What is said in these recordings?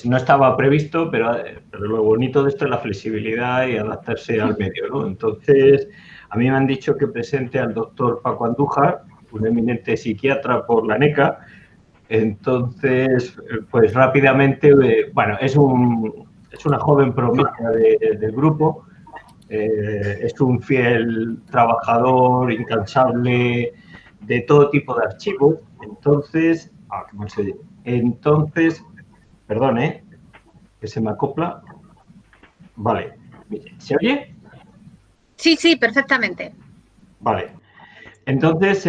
no estaba previsto, pero lo bonito de esto es la flexibilidad y adaptarse al medio, ¿no? Entonces, a mí me han dicho que presente al doctor Paco Andújar, un eminente psiquiatra por la NECA. Entonces, pues rápidamente, bueno, es una joven promesa del grupo, es un fiel trabajador, incansable, de todo tipo de archivos. Entonces, qué mal se oye. Entonces, perdón, que se me acopla. Vale, ¿se oye? Sí, perfectamente. Vale. Entonces,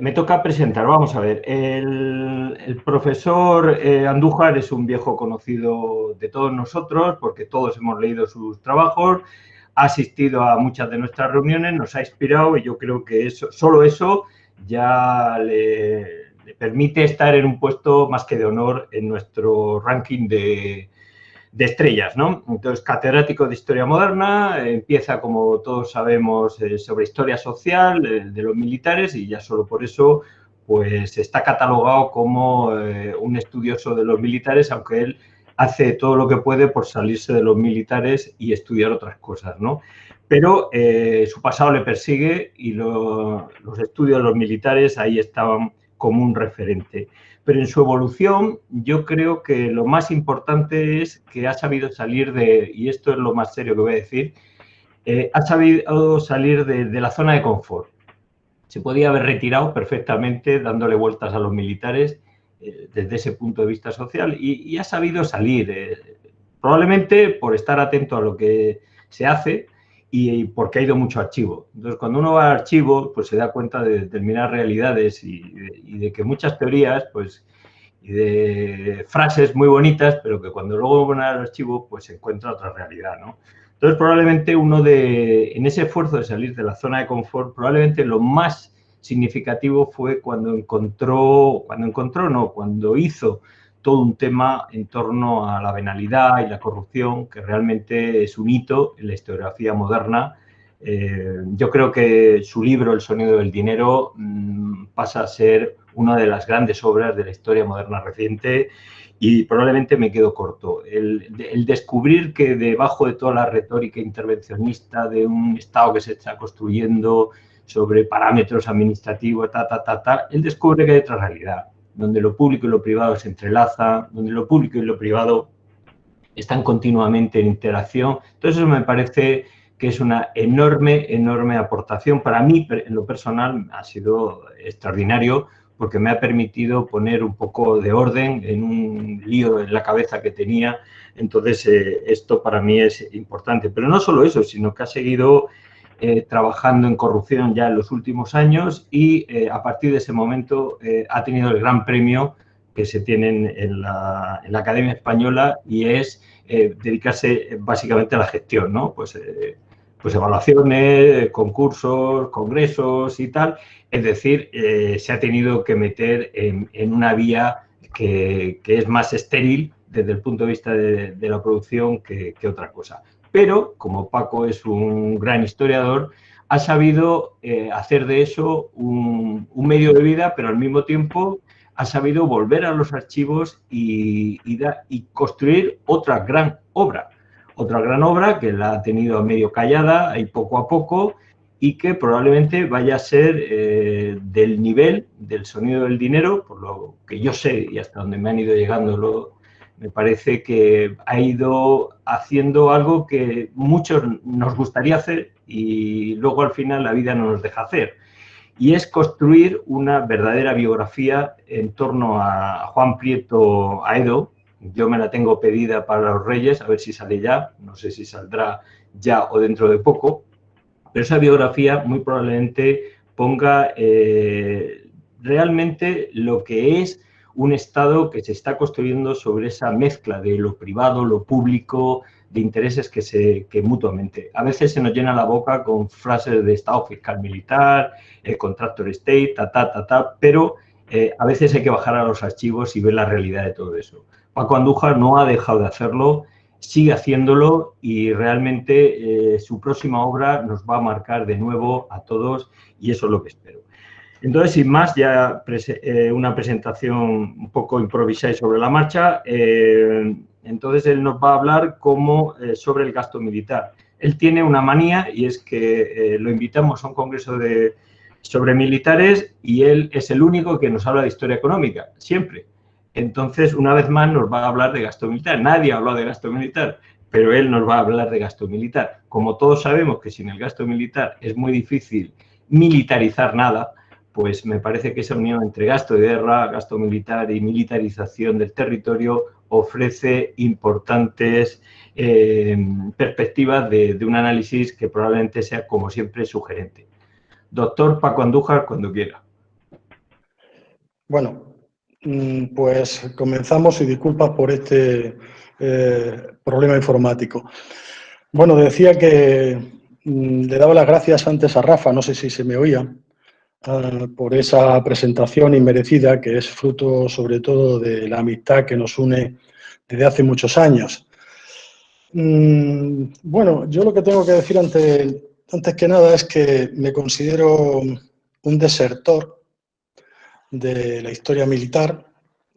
me toca presentar. Vamos a ver, el profesor Andújar es un viejo conocido de todos nosotros, porque todos hemos leído sus trabajos, ha asistido a muchas de nuestras reuniones, nos ha inspirado y yo creo que solo eso ya le permite estar en un puesto más que de honor en nuestro ranking de estrellas, ¿no? Entonces, catedrático de Historia Moderna, empieza, como todos sabemos, sobre historia social de los militares y ya solo por eso, pues, está catalogado como un estudioso de los militares, aunque él hace todo lo que puede por salirse de los militares y estudiar otras cosas, ¿no? Pero su pasado le persigue y los estudios de los militares ahí estaban como un referente. Pero en su evolución yo creo que lo más importante es que ha sabido salir y esto es lo más serio que voy a decir, ha sabido salir de la zona de confort. Se podía haber retirado perfectamente dándole vueltas a los militares desde ese punto de vista social y ha sabido salir, probablemente por estar atento a lo que se hace y porque ha ido mucho archivo. Entonces, cuando uno va al archivo, pues se da cuenta de determinadas realidades y de que muchas teorías, pues, y de frases muy bonitas, pero que cuando luego van al archivo, pues se encuentra otra realidad, ¿no? Entonces, probablemente en ese esfuerzo de salir de la zona de confort, probablemente lo más significativo fue cuando hizo todo un tema en torno a la venalidad y la corrupción, que realmente es un hito en la historiografía moderna. Yo creo que su libro, El sonido del dinero, pasa a ser una de las grandes obras de la historia moderna reciente y probablemente me quedo corto. El descubrir que debajo de toda la retórica intervencionista de un Estado que se está construyendo sobre parámetros administrativos, él descubre que hay otra realidad, donde lo público y lo privado se entrelazan, donde lo público y lo privado están continuamente en interacción. Entonces, eso me parece que es una enorme aportación. Para mí, en lo personal, ha sido extraordinario porque me ha permitido poner un poco de orden en un lío en la cabeza que tenía. Entonces, esto para mí es importante. Pero no solo eso, sino que ha seguido trabajando en corrupción ya en los últimos años y a partir de ese momento ha tenido el gran premio que se tienen en la Academia Española y es dedicarse básicamente a la gestión, ¿no? Pues evaluaciones, concursos, congresos y tal. Es decir, se ha tenido que meter en una vía que es más estéril desde el punto de vista de la producción que otra cosa. Pero, como Paco es un gran historiador, ha sabido hacer de eso un medio de vida, pero al mismo tiempo ha sabido volver a los archivos y construir otra gran obra que la ha tenido a medio callada y poco a poco y que probablemente vaya a ser del nivel del sonido del dinero, por lo que yo sé y hasta donde me han ido llegando, me parece que ha ido haciendo algo que muchos nos gustaría hacer y luego al final la vida no nos deja hacer. Y es construir una verdadera biografía en torno a Juan Prieto Aedo. Yo me la tengo pedida para los Reyes, a ver si sale ya, no sé si saldrá ya o dentro de poco, pero esa biografía muy probablemente ponga realmente lo que es un Estado que se está construyendo sobre esa mezcla de lo privado, lo público, de intereses que mutuamente. A veces se nos llena la boca con frases de Estado fiscal militar, contractor state, pero a veces hay que bajar a los archivos y ver la realidad de todo eso. Paco Andújar no ha dejado de hacerlo, sigue haciéndolo y realmente su próxima obra nos va a marcar de nuevo a todos y eso es lo que espero. Entonces, sin más, ya una presentación un poco improvisada y sobre la marcha. Entonces, él nos va a hablar sobre el gasto militar. Él tiene una manía y es que lo invitamos a un congreso sobre militares y él es el único que nos habla de historia económica, siempre. Entonces, una vez más, nos va a hablar de gasto militar. Nadie ha hablado de gasto militar, pero él nos va a hablar de gasto militar. Como todos sabemos que sin el gasto militar es muy difícil militarizar nada, pues me parece que esa unión entre gasto de guerra, gasto militar y militarización del territorio ofrece importantes perspectivas de un análisis que probablemente sea, como siempre, sugerente. Doctor Paco Andújar, cuando quiera. Bueno, pues comenzamos y disculpas por este problema informático. Bueno, decía que le daba las gracias antes a Rafa, no sé si se me oía, por esa presentación inmerecida que es fruto sobre todo de la amistad que nos une desde hace muchos años. Bueno, yo lo que tengo que decir antes que nada es que me considero un desertor de la historia militar,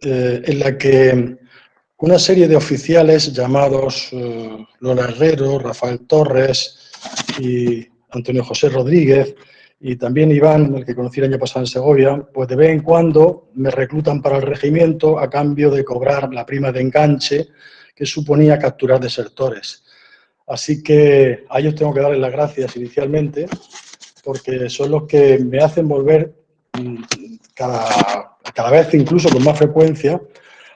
en la que una serie de oficiales llamados Lola Herrero, Rafael Torres y Antonio José Rodríguez, y también Iván, el que conocí el año pasado en Segovia, pues de vez en cuando me reclutan para el regimiento a cambio de cobrar la prima de enganche que suponía capturar desertores. Así que a ellos tengo que darles las gracias inicialmente, porque son los que me hacen volver cada vez, incluso con más frecuencia,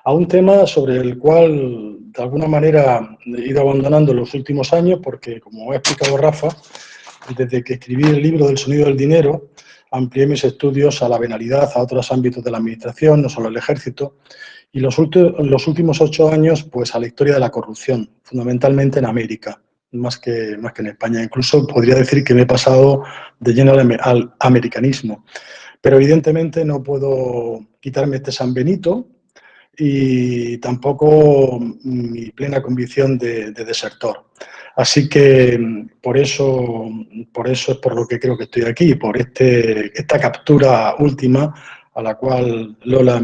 a un tema sobre el cual, de alguna manera, he ido abandonando en los últimos años, porque, como ha explicado Rafa, desde que escribí el libro del sonido del dinero, amplié mis estudios a la venalidad, a otros ámbitos de la administración, no solo el ejército, y los últimos 8 años, pues a la historia de la corrupción, fundamentalmente en América, más que en España. Incluso podría decir que me he pasado de lleno al americanismo. Pero evidentemente no puedo quitarme este San Benito y tampoco mi plena convicción de desertor. Así que por eso es por lo que creo que estoy aquí, por esta captura última a la cual Lola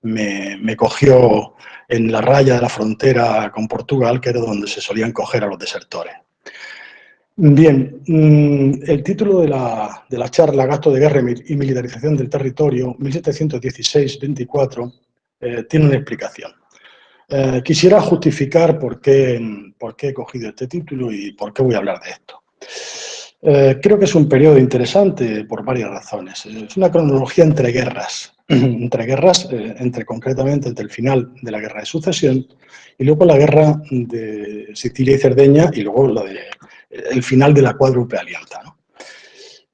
me cogió en la raya de la frontera con Portugal, que era donde se solían coger a los desertores. Bien, el título de la charla, Gasto de guerra y militarización del territorio, 1716-24, tiene una explicación. Quisiera justificar por qué he cogido este título y por qué voy a hablar de esto. Creo que es un periodo interesante por varias razones. Es una cronología entre guerras, concretamente entre el final de la Guerra de Sucesión y luego la Guerra de Sicilia y Cerdeña y luego el final de la Cuádruple Alianza, ¿no?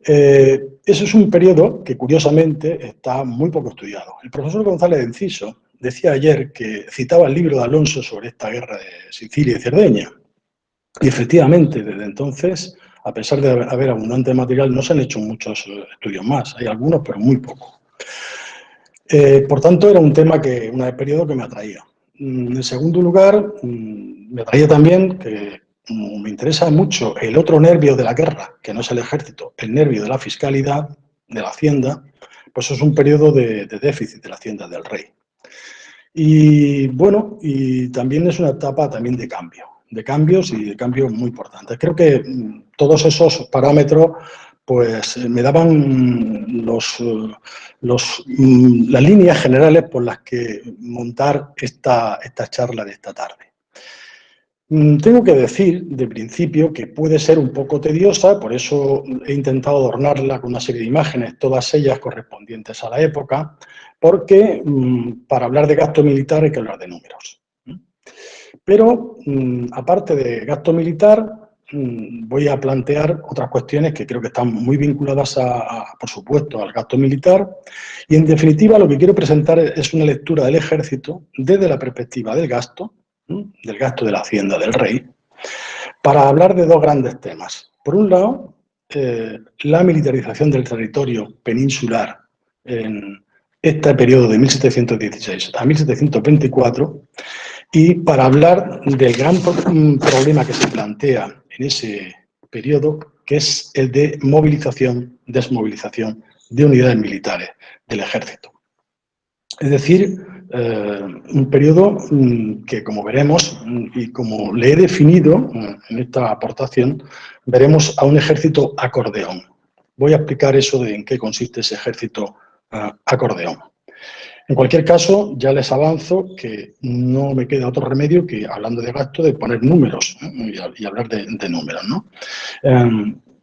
Eso es un periodo que, curiosamente, está muy poco estudiado. El profesor González de Enciso decía ayer que citaba el libro de Alonso sobre esta guerra de Sicilia y Cerdeña. Y efectivamente, desde entonces, a pesar de haber abundante material, no se han hecho muchos estudios más. Hay algunos, pero muy pocos. Por tanto, era un periodo que me atraía. En segundo lugar, me atraía también que me interesa mucho el otro nervio de la guerra, que no es el ejército, el nervio de la fiscalidad, de la hacienda, pues es un periodo de déficit de la hacienda del rey. Y bueno, y también es una etapa también de cambios muy importantes. Creo que todos esos parámetros pues me daban las líneas generales por las que montar esta charla de esta tarde. Tengo que decir, de principio, que puede ser un poco tediosa, por eso he intentado adornarla con una serie de imágenes, todas ellas correspondientes a la época, porque para hablar de gasto militar hay que hablar de números. Pero, aparte de gasto militar, voy a plantear otras cuestiones que creo que están muy vinculadas, por supuesto, al gasto militar. Y, en definitiva, lo que quiero presentar es una lectura del ejército desde la perspectiva del gasto de la hacienda del rey, para hablar de dos grandes temas. Por un lado, la militarización del territorio peninsular en este periodo de 1716 a 1724, y para hablar del gran problema que se plantea en ese periodo, que es el de movilización, desmovilización de unidades militares del ejército. Es decir, un periodo que, como veremos, y como le he definido en esta aportación, veremos a un ejército acordeón. Voy a explicar eso de en qué consiste ese ejército acordeón. En cualquier caso, ya les avanzo que no me queda otro remedio que, hablando de gasto, de poner números y hablar de números, ¿no?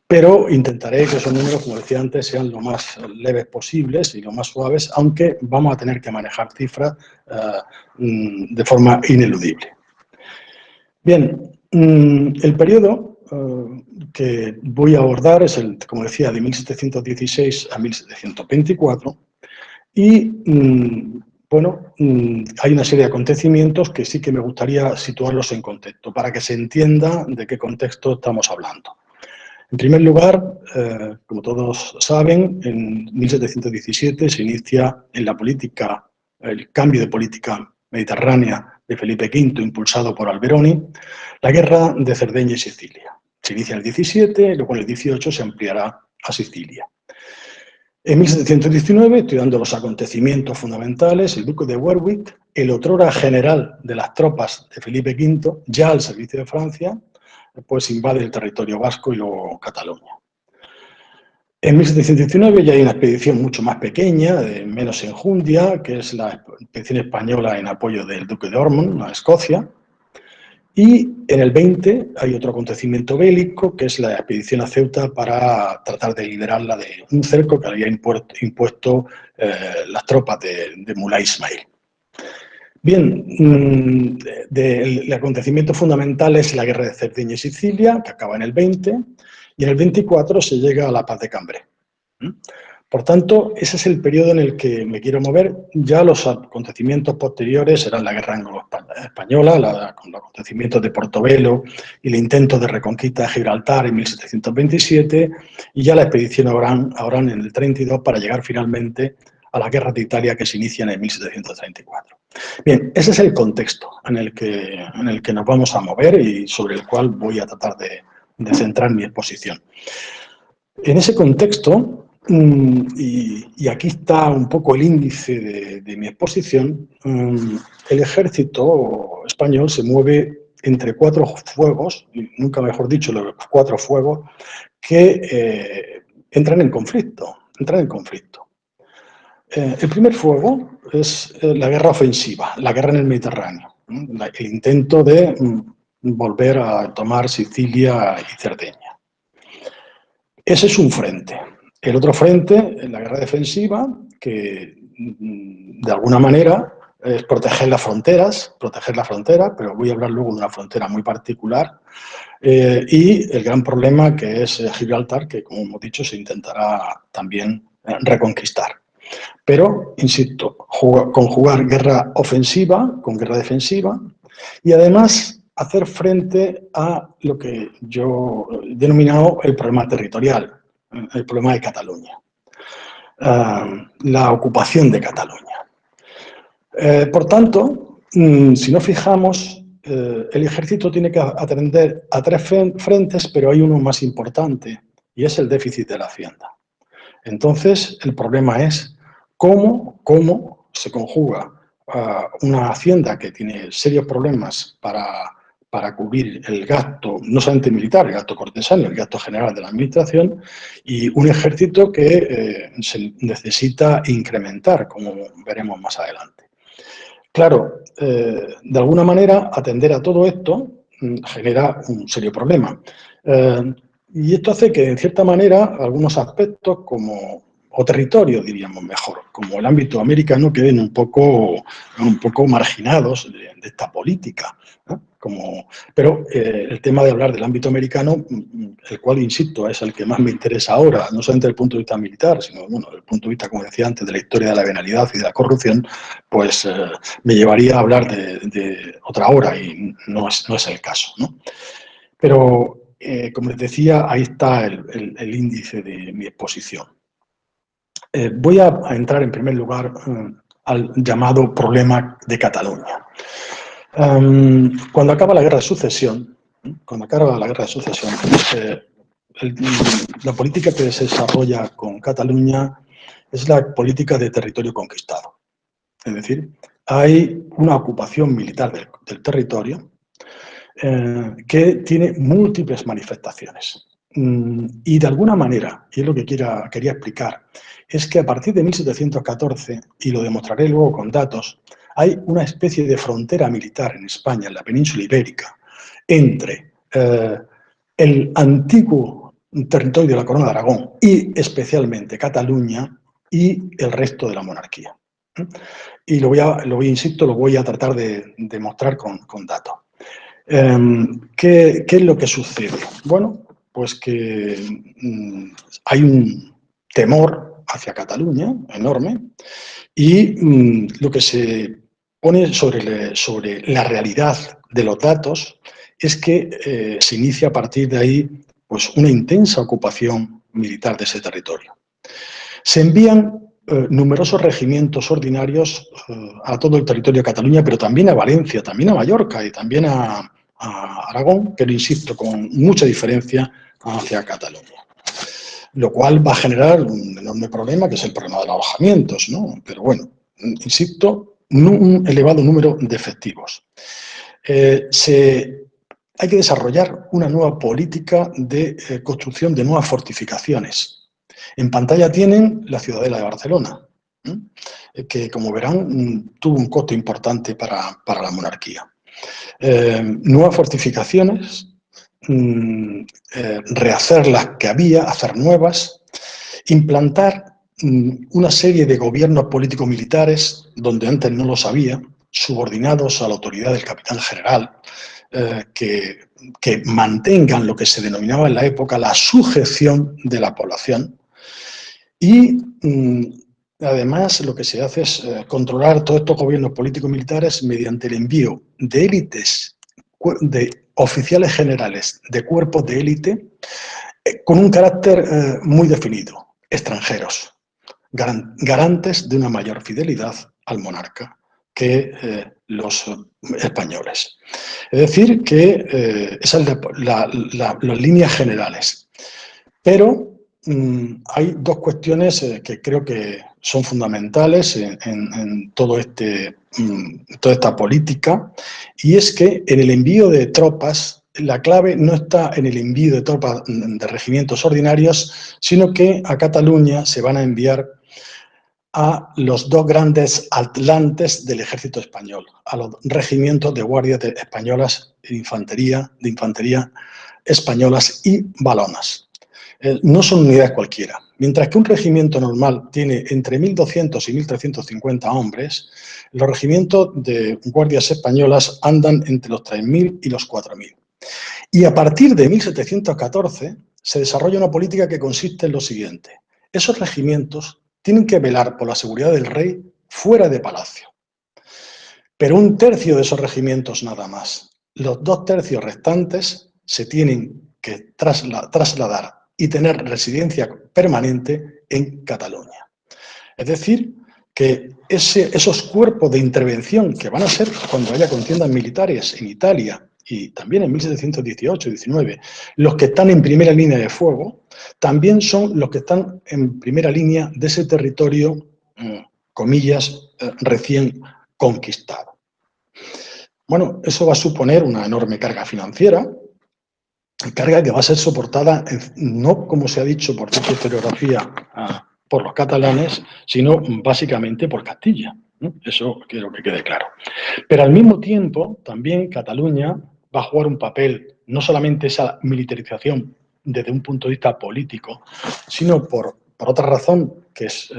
Pero intentaré que esos números, como decía antes, sean lo más leves posibles y lo más suaves, aunque vamos a tener que manejar cifras de forma ineludible. Bien, el periodo que voy a abordar es el, como decía, de 1716 a 1724 y, bueno, hay una serie de acontecimientos que sí que me gustaría situarlos en contexto, para que se entienda de qué contexto estamos hablando. En primer lugar, como todos saben, en 1717 se inicia en la política, el cambio de política mediterránea de Felipe V, impulsado por Alberoni, la guerra de Cerdeña y Sicilia. Se inicia en el 17, luego en el 18 se ampliará a Sicilia. En 1719, estudiando los acontecimientos fundamentales, el duque de Warwick, el otrora general de las tropas de Felipe V, ya al servicio de Francia, pues invade el territorio vasco y luego Cataluña. En 1719 ya hay una expedición mucho más pequeña, de menos enjundia, que es la expedición española en apoyo del duque de Ormond a Escocia. Y en el 20 hay otro acontecimiento bélico, que es la expedición a Ceuta para tratar de liberarla de un cerco que había impuesto las tropas de Mulá Ismail. Bien, el acontecimiento fundamental es la guerra de Cerdeña y Sicilia, que acaba en el 20, y en el 24 se llega a la paz de Cambrai. Por tanto, ese es el periodo en el que me quiero mover. Ya los acontecimientos posteriores serán la guerra anglo-española, con los acontecimientos de Portobelo y el intento de reconquista de Gibraltar en 1727, y ya la expedición a Orán en el 32 para llegar finalmente a las guerras de Italia que se inician en 1734. Bien, ese es el contexto en el que nos vamos a mover y sobre el cual voy a tratar de centrar mi exposición. En ese contexto, y aquí está un poco el índice de mi exposición, el ejército español se mueve entre cuatro fuegos, y nunca mejor dicho, los cuatro fuegos, que entran en conflicto. El primer fuego es la guerra ofensiva, la guerra en el Mediterráneo, el intento de volver a tomar Sicilia y Cerdeña. Ese es un frente. El otro frente es la guerra defensiva, que de alguna manera es proteger la frontera, pero voy a hablar luego de una frontera muy particular, y el gran problema que es Gibraltar, que como hemos dicho se intentará también reconquistar. Pero, insisto, conjugar guerra ofensiva con guerra defensiva y además hacer frente a lo que yo he denominado el problema territorial, el problema de Cataluña, la ocupación de Cataluña. Por tanto, si nos fijamos, el ejército tiene que atender a tres frentes, pero hay uno más importante y es el déficit de la hacienda. Entonces, el problema es cómo se conjuga una hacienda que tiene serios problemas para cubrir el gasto, no solamente militar, el gasto cortesano, el gasto general de la administración, y un ejército que se necesita incrementar, como veremos más adelante. Claro, de alguna manera, atender a todo esto genera un serio problema. Y esto hace que, en cierta manera, algunos aspectos o territorios, diríamos mejor, como el ámbito americano, queden un poco marginados de esta política, ¿no? Pero el tema de hablar del ámbito americano, el cual, insisto, es el que más me interesa ahora, no solamente desde el punto de vista militar, sino desde el punto de vista, como decía antes, de la historia de la venalidad y de la corrupción, pues me llevaría a hablar de otra hora y no es el caso, ¿no? Pero, como les decía, ahí está el índice de mi exposición. Voy a entrar en primer lugar al llamado problema de Cataluña. Cuando acaba la guerra de sucesión, la política que se desarrolla con Cataluña es la política de territorio conquistado. Es decir, hay una ocupación militar del territorio que tiene múltiples manifestaciones. Y de alguna manera, y es lo que quería explicar, es que a partir de 1714, y lo demostraré luego con datos, hay una especie de frontera militar en España, en la península ibérica, entre el antiguo territorio de la Corona de Aragón y especialmente Cataluña y el resto de la monarquía. Y insisto, lo voy a tratar de demostrar con datos. ¿Qué es lo que sucede? Bueno, pues que hay un temor hacia Cataluña enorme y lo que se pone sobre la realidad de los datos es que se inicia a partir de ahí pues, una intensa ocupación militar de ese territorio. Se envían numerosos regimientos ordinarios a todo el territorio de Cataluña, pero también a Valencia, también a Mallorca y también a Aragón, pero insisto, con mucha diferencia hacia Cataluña. Lo cual va a generar un enorme problema, que es el problema de los alojamientos, ¿no? Pero bueno, insisto, un elevado número de efectivos. Hay que desarrollar una nueva política de construcción de nuevas fortificaciones. En pantalla tienen la Ciudadela de Barcelona, que, como verán, tuvo un coste importante para la monarquía. Nuevas fortificaciones, rehacer las que había, hacer nuevas, implantar una serie de gobiernos políticos militares, donde antes no los había, subordinados a la autoridad del capitán general, que mantengan lo que se denominaba en la época la sujeción de la población. Y además lo que se hace es controlar todos estos gobiernos políticos militares mediante el envío de élites, de oficiales generales de cuerpos de élite con un carácter muy definido, extranjeros, garantes de una mayor fidelidad al monarca que los españoles. Es decir, que esas son las líneas generales. Pero hay dos cuestiones que creo que son fundamentales en toda esta política, y es que en el envío de tropas, la clave no está en el envío de tropas de regimientos ordinarios, sino que a Cataluña se van a enviar a los dos grandes atlantes del ejército español, a los regimientos de guardias españolas de infantería españolas y valonas. No son unidades cualquiera. Mientras que un regimiento normal tiene entre 1.200 y 1.350 hombres, los regimientos de guardias españolas andan entre los 3.000 y los 4.000. Y a partir de 1714 se desarrolla una política que consiste en lo siguiente. Esos regimientos tienen que velar por la seguridad del rey fuera de palacio. Pero un tercio de esos regimientos nada más. Los 2 tercios restantes se tienen que trasladar y tener residencia permanente en Cataluña. Es decir, que esos cuerpos de intervención que van a ser cuando haya contiendas militares en Italia y también en 1718 y 19, los que están en primera línea de fuego, también son los que están en primera línea de ese territorio, comillas, recién conquistado. Bueno, eso va a suponer una enorme carga financiera, carga que va a ser soportada, no como se ha dicho por cierta historiografía, por los catalanes, sino básicamente por Castilla. Eso quiero que quede claro. Pero al mismo tiempo, también Cataluña va a jugar un papel, no solamente esa militarización desde un punto de vista político, sino por otra razón que es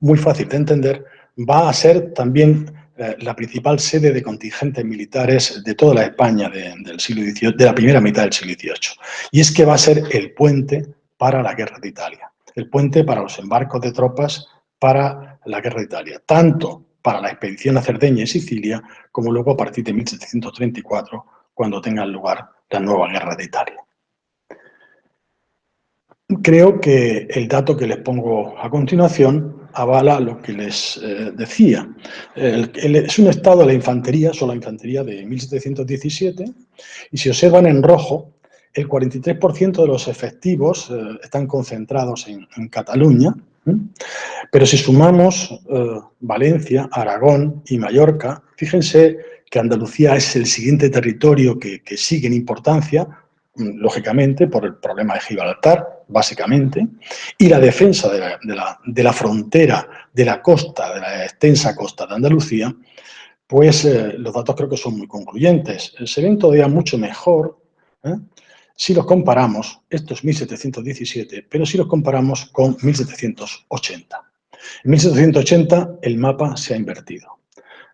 muy fácil de entender, va a ser también la principal sede de contingentes militares de toda la España del siglo XVIII, de la primera mitad del siglo XVIII. Y es que va a ser el puente para la guerra de Italia, el puente para los embarcos de tropas para la guerra de Italia, tanto para la expedición a Cerdeña y Sicilia, como luego a partir de 1734, cuando tenga lugar la nueva guerra de Italia. Creo que el dato que les pongo a continuación avala lo que les decía. Es un estado de la infantería, solo la infantería de 1717, y si observan en rojo, el 43% de los efectivos están concentrados en Cataluña, Pero si sumamos Valencia, Aragón y Mallorca, fíjense que Andalucía es el siguiente territorio que sigue en importancia, lógicamente por el problema de Gibraltar, básicamente, y la defensa de la frontera, de la costa, de la extensa costa de Andalucía, pues los datos creo que son muy concluyentes. Se ven todavía mucho mejor si los comparamos, esto es 1717, pero si los comparamos con 1780. En 1780 el mapa se ha invertido.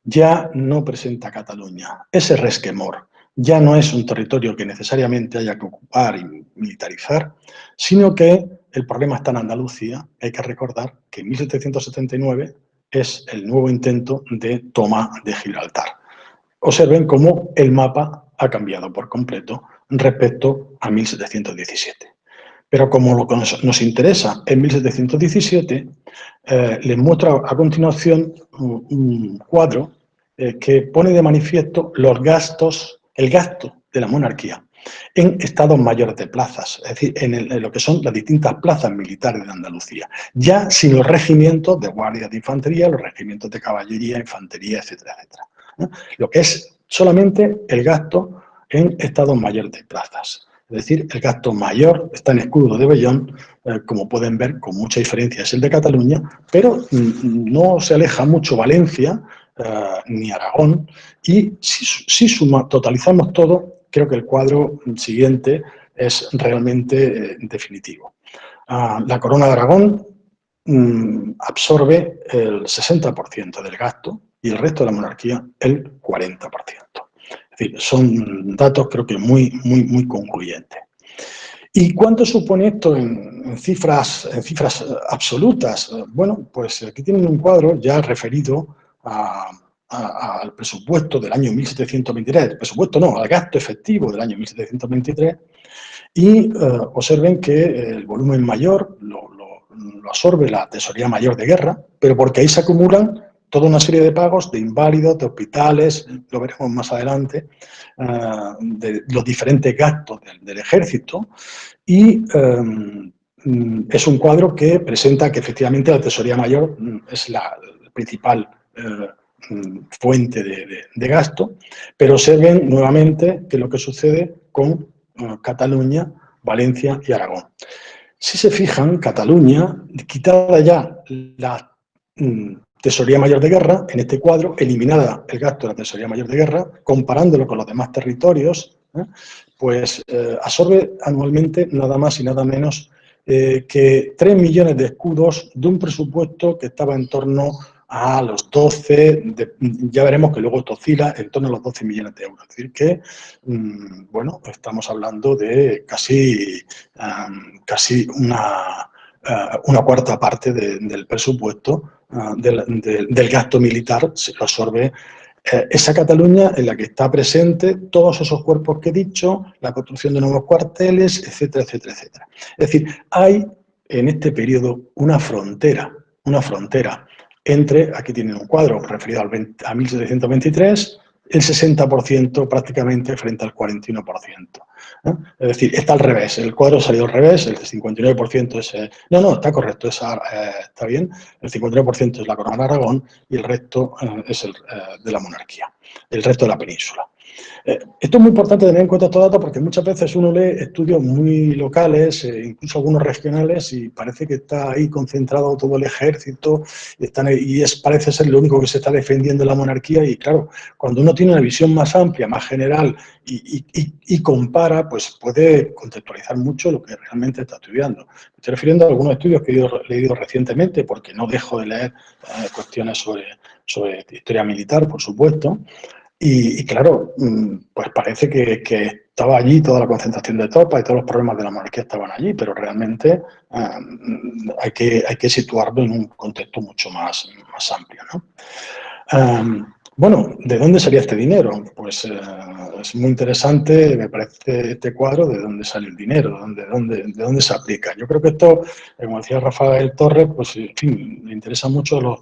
Ya no presenta Cataluña, ese resquemor. Ya no es un territorio que necesariamente haya que ocupar y militarizar, sino que el problema está en Andalucía. Hay que recordar que en 1779 es el nuevo intento de toma de Gibraltar. Observen cómo el mapa ha cambiado por completo respecto a 1717. Pero como lo que nos interesa en 1717, les muestro a continuación un cuadro que pone de manifiesto los gastos, el gasto de la monarquía en estados mayores de plazas, es decir, en lo que son las distintas plazas militares de Andalucía, ya sin los regimientos de guardias de infantería, los regimientos de caballería, infantería, etcétera, etcétera. Lo que es solamente el gasto en estados mayores de plazas. Es decir, el gasto mayor está en escudo de vellón, como pueden ver, con mucha diferencia es el de Cataluña, pero no se aleja mucho Valencia ni Aragón, y si totalizamos todo, creo que el cuadro siguiente es realmente definitivo. La Corona de Aragón absorbe el 60% del gasto y el resto de la monarquía el 40%. Es decir, son datos creo que muy concluyentes. ¿Y cuánto supone esto en cifras absolutas? Bueno, pues aquí tienen un cuadro ya referido al presupuesto del año 1723, el presupuesto no, al gasto efectivo del año 1723, y observen que el volumen mayor lo absorbe la Tesorería Mayor de Guerra, pero porque ahí se acumulan toda una serie de pagos de inválidos, de hospitales, lo veremos más adelante, de los diferentes gastos del ejército, y es un cuadro que presenta que efectivamente la Tesorería Mayor es la principal fuente de gasto, pero observen nuevamente que lo que sucede con Cataluña, Valencia y Aragón. Si se fijan, Cataluña, quitada ya la Tesorería Mayor de Guerra, en este cuadro, eliminada el gasto de la Tesorería Mayor de Guerra, comparándolo con los demás territorios, pues absorbe anualmente nada más y nada menos que 3 millones de escudos de un presupuesto que estaba en torno a los 12, ya veremos que luego esto oscila en torno a los 12 millones de euros. Es decir que, bueno, estamos hablando de casi una cuarta parte del presupuesto del gasto militar se lo absorbe esa Cataluña en la que está presente todos esos cuerpos que he dicho, la construcción de nuevos cuarteles, etcétera, etcétera, etcétera. Es decir, hay en este periodo una frontera entre, aquí tienen un cuadro referido a 1723, el 60% prácticamente frente al 41%. Es decir, está al revés, el cuadro salió al revés, el 59% es... no, está correcto, está bien, el 59% es la Corona de Aragón y el resto es el de la monarquía, el resto de la península. Esto es muy importante tener en cuenta estos datos porque muchas veces uno lee estudios muy locales, incluso algunos regionales, y parece que está ahí concentrado todo el ejército y parece ser lo único que se está defendiendo la monarquía. Y claro, cuando uno tiene una visión más amplia, más general y compara, pues puede contextualizar mucho lo que realmente está estudiando. Me estoy refiriendo a algunos estudios que he leído recientemente porque no dejo de leer cuestiones sobre historia militar, por supuesto. Y claro, pues parece que estaba allí toda la concentración de tropas y todos los problemas de la monarquía estaban allí, pero realmente hay que situarlo en un contexto mucho más amplio, ¿no? Bueno, ¿de dónde salía este dinero? Pues es muy interesante, me parece, este cuadro, de dónde sale el dinero, de dónde se aplica. Yo creo que esto, como decía Rafael Torres, pues en fin, le interesa mucho a los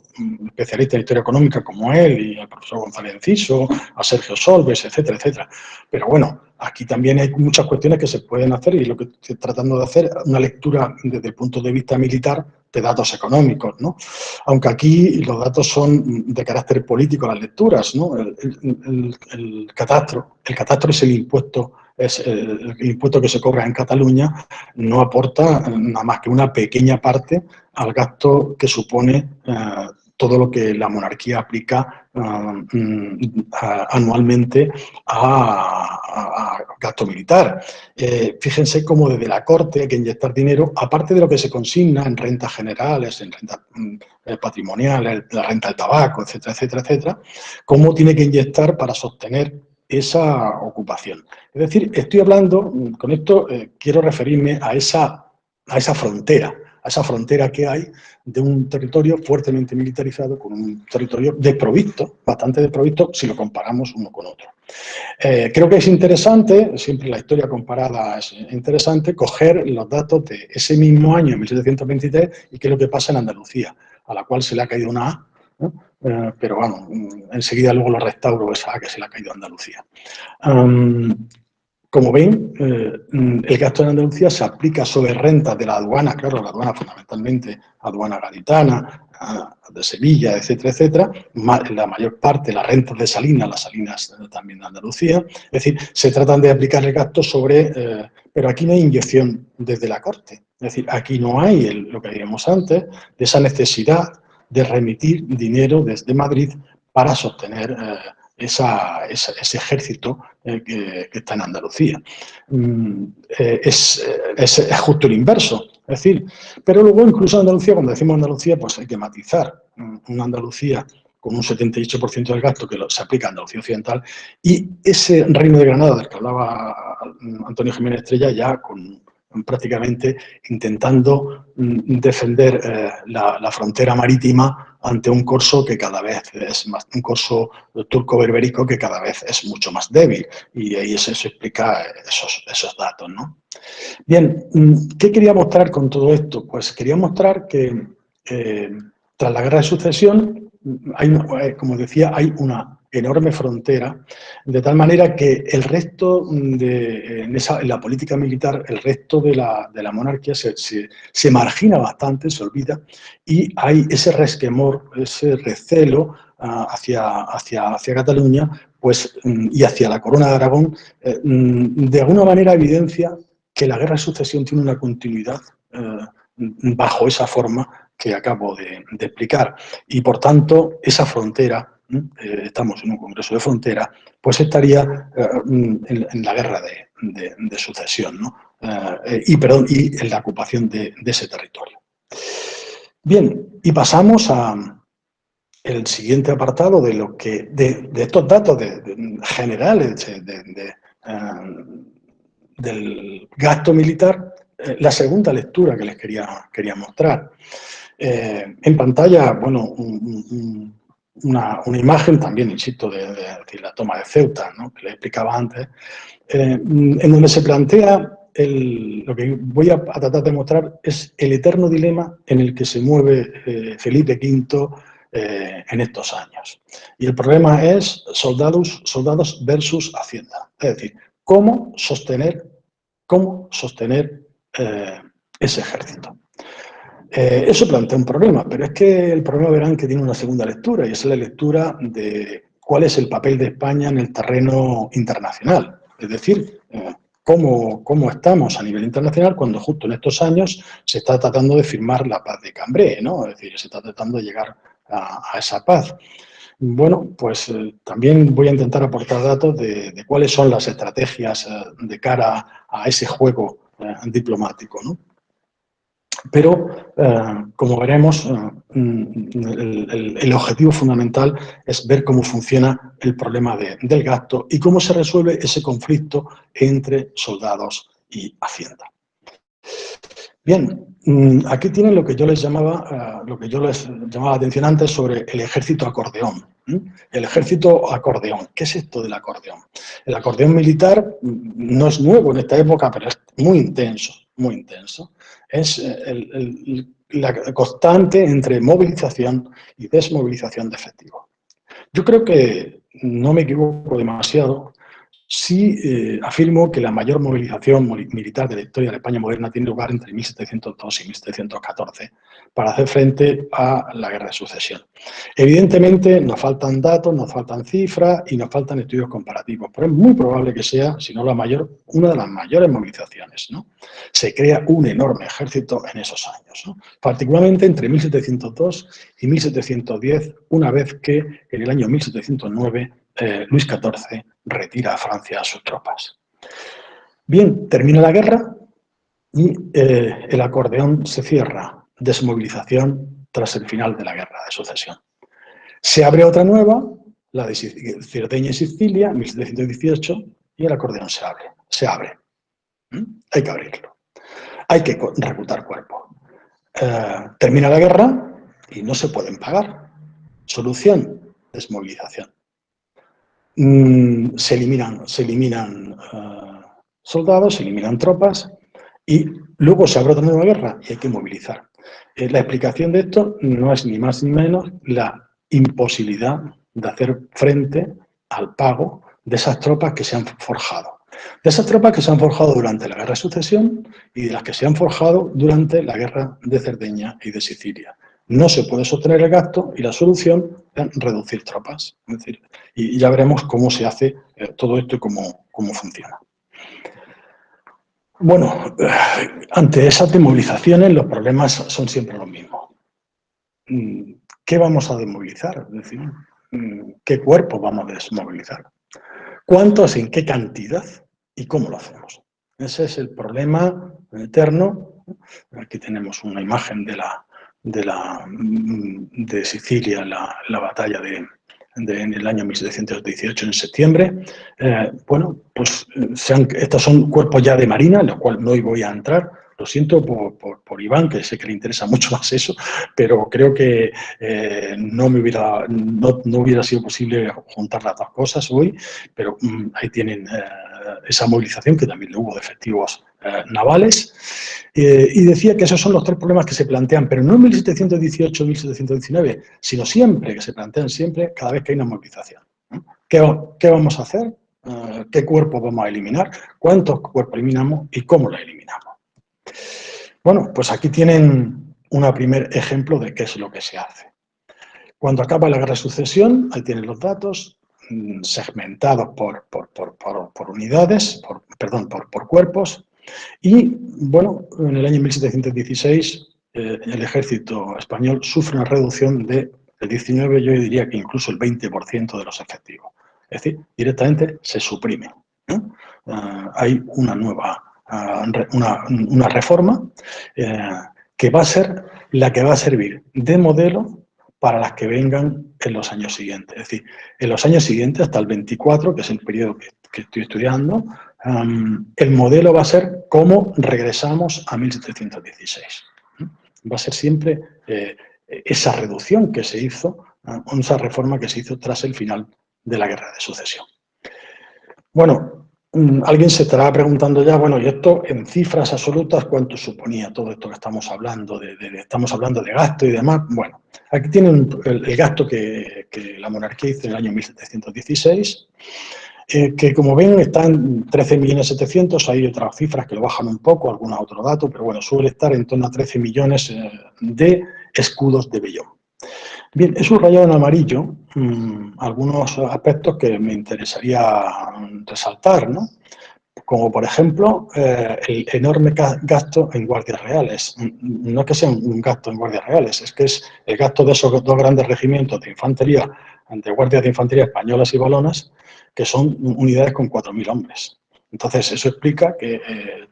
especialistas de historia económica como él y al profesor González Enciso, a Sergio Solves, etcétera, etcétera. Pero bueno, aquí también hay muchas cuestiones que se pueden hacer y lo que estoy tratando de hacer una lectura desde el punto de vista militar de datos económicos, ¿no? Aunque aquí los datos son de carácter político, las lecturas, ¿no? El catastro es el impuesto que se cobra en Cataluña, no aporta nada más que una pequeña parte al gasto que supone todo lo que la monarquía aplica anualmente a gasto militar. Fíjense cómo desde la Corte hay que inyectar dinero, aparte de lo que se consigna en rentas generales, en rentas patrimoniales, la renta del tabaco, etcétera, etcétera, etcétera, cómo tiene que inyectar para sostener esa ocupación. Es decir, estoy hablando, con esto quiero referirme a esa frontera que hay de un territorio fuertemente militarizado con un territorio desprovisto, bastante desprovisto si lo comparamos uno con otro. Creo que es interesante, siempre la historia comparada es interesante, coger los datos de ese mismo año, 1723, y qué es lo que pasa en Andalucía, a la cual se le ha caído una A, ¿no? Pero bueno, enseguida luego lo restauro esa A que se le ha caído a Andalucía. Como ven, el gasto en Andalucía se aplica sobre rentas de la aduana, claro, la aduana fundamentalmente, aduana gaditana, de Sevilla, etcétera, etcétera, la mayor parte, las rentas de Salinas, las Salinas también de Andalucía, es decir, se tratan de aplicar el gasto sobre, pero aquí no hay inyección desde la Corte, es decir, aquí no hay lo que vimos antes, de esa necesidad de remitir dinero desde Madrid para sostener ese ejército que está en Andalucía. Es justo el inverso, es decir, pero luego incluso en Andalucía, cuando decimos Andalucía, pues hay que matizar. Una Andalucía con un 78% del gasto que se aplica a Andalucía Occidental y ese Reino de Granada del que hablaba Antonio Jiménez Estrella ya prácticamente intentando defender la frontera marítima ante un corso que cada vez es más, un corso turco-berbérico que cada vez es mucho más débil, y ahí se explica esos datos, ¿no? Bien, ¿qué quería mostrar con todo esto? Pues quería mostrar que tras la Guerra de Sucesión, como decía, hay una enorme frontera, de tal manera que el resto en la política militar, el resto de la monarquía se margina bastante, se olvida, y hay ese resquemor, ese recelo hacia Cataluña, pues, y hacia la Corona de Aragón, de alguna manera evidencia que la Guerra de Sucesión tiene una continuidad bajo esa forma que acabo de explicar. Y, por tanto, esa frontera, estamos en un congreso de frontera, pues estaría en la Guerra de Sucesión, ¿no? Y en la ocupación de ese territorio. Bien, y pasamos al siguiente apartado de estos datos generales del gasto militar, la segunda lectura que les quería mostrar. En pantalla, bueno, una imagen también, insisto, de la toma de Ceuta, ¿no?, que les explicaba antes, en donde se plantea lo que voy a tratar de mostrar es el eterno dilema en el que se mueve Felipe V en estos años. Y el problema es soldados versus Hacienda. Es decir, cómo sostener ese ejército. Eso plantea un problema, pero es que el problema, verán, que tiene una segunda lectura, y es la lectura de cuál es el papel de España en el terreno internacional. Es decir, cómo estamos a nivel internacional cuando justo en estos años se está tratando de firmar la paz de Cambrai, ¿no? Es decir, se está tratando de llegar a esa paz. Bueno, pues también voy a intentar aportar datos de cuáles son las estrategias de cara a ese juego diplomático, ¿no? Pero, como veremos, el objetivo fundamental es ver cómo funciona el problema del gasto y cómo se resuelve ese conflicto entre soldados y Hacienda. Bien, aquí tienen lo que yo les llamaba la atención antes sobre el ejército acordeón. El ejército acordeón. ¿Qué es esto del acordeón? El acordeón militar no es nuevo en esta época, pero es muy intenso, muy intenso. Es la constante entre movilización y desmovilización de efectivos. Yo creo que no me equivoco demasiado sí afirmo que la mayor movilización militar de la historia de la España moderna tiene lugar entre 1702 y 1714 para hacer frente a la Guerra de Sucesión. Evidentemente nos faltan datos, nos faltan cifras y nos faltan estudios comparativos, pero es muy probable que sea, si no la mayor, una de las mayores movilizaciones, ¿no? Se crea un enorme ejército en esos años, ¿no? Particularmente entre 1702 y 1710, una vez que en el año 1709 Luis XIV retira a Francia a sus tropas. Bien, termina la guerra y el acordeón se cierra, desmovilización tras el final de la Guerra de Sucesión. Se abre otra nueva, la de Cerdeña y Sicilia, 1718, y el acordeón se abre. Hay que abrirlo. Hay que reclutar cuerpos. Termina la guerra y no se pueden pagar. Solución, desmovilización. Se eliminan soldados, se eliminan tropas y luego se abre otra nueva guerra y hay que movilizar. La explicación de esto no es ni más ni menos la imposibilidad de hacer frente al pago de esas tropas que se han forjado. De esas tropas que se han forjado durante la Guerra de Sucesión y de las que se han forjado durante la Guerra de Cerdeña y de Sicilia. No se puede sostener el gasto y la solución es reducir tropas. Es decir, y ya veremos cómo se hace todo esto y cómo funciona. Bueno, ante esas desmovilizaciones los problemas son siempre los mismos. ¿Qué vamos a desmovilizar? Es decir, ¿qué cuerpos vamos a desmovilizar? ¿Cuántos, en qué cantidad y cómo lo hacemos? Ese es el problema eterno. Aquí tenemos una imagen de Sicilia, la batalla en el año 1718, en septiembre. Bueno, pues estos son cuerpos ya de marina, en los cuales no voy a entrar. Lo siento por Iván, que sé que le interesa mucho más eso, pero creo que no hubiera sido posible juntar las dos cosas hoy, pero ahí tienen esa movilización, que también hubo de efectivos navales, y decía que esos son los tres problemas que se plantean, pero no en 1718 o 1719, sino siempre, que se plantean siempre cada vez que hay una movilización. ¿Qué vamos a hacer? ¿Qué cuerpos vamos a eliminar? ¿Cuántos cuerpos eliminamos? ¿Y cómo los eliminamos? Bueno, pues aquí tienen un primer ejemplo de qué es lo que se hace. Cuando acaba la Guerra de Sucesión, ahí tienen los datos, segmentados por unidades, por cuerpos, y bueno, en el año 1716 el ejército español sufre una reducción del 19, yo diría que incluso el 20% de los efectivos. Es decir, directamente se suprime. Hay una nueva, una reforma que va a ser la que va a servir de modelo para las que vengan en los años siguientes. Es decir, en los años siguientes, hasta el 24, que es el periodo que estoy estudiando, el modelo va a ser cómo regresamos a 1716. Va a ser siempre esa reducción que se hizo, esa reforma que se hizo tras el final de la Guerra de Sucesión. Bueno, alguien se estará preguntando ya, bueno, y esto en cifras absolutas, ¿cuánto suponía todo esto que estamos hablando? Estamos hablando de gasto y demás. Bueno, aquí tienen el gasto que la monarquía hizo en el año 1716, que como ven está en 13.700.000, hay otras cifras que lo bajan un poco, algunos otros datos, pero bueno, suele estar en torno a 13 millones de escudos de vellón. Bien, he subrayado en amarillo algunos aspectos que me interesaría resaltar, ¿no? Como por ejemplo el enorme gasto en guardias reales. No es que sea un gasto en guardias reales, es que es el gasto de esos dos grandes regimientos de infantería, de guardias de infantería españolas y valonas, que son unidades con 4.000 hombres. Entonces, eso explica que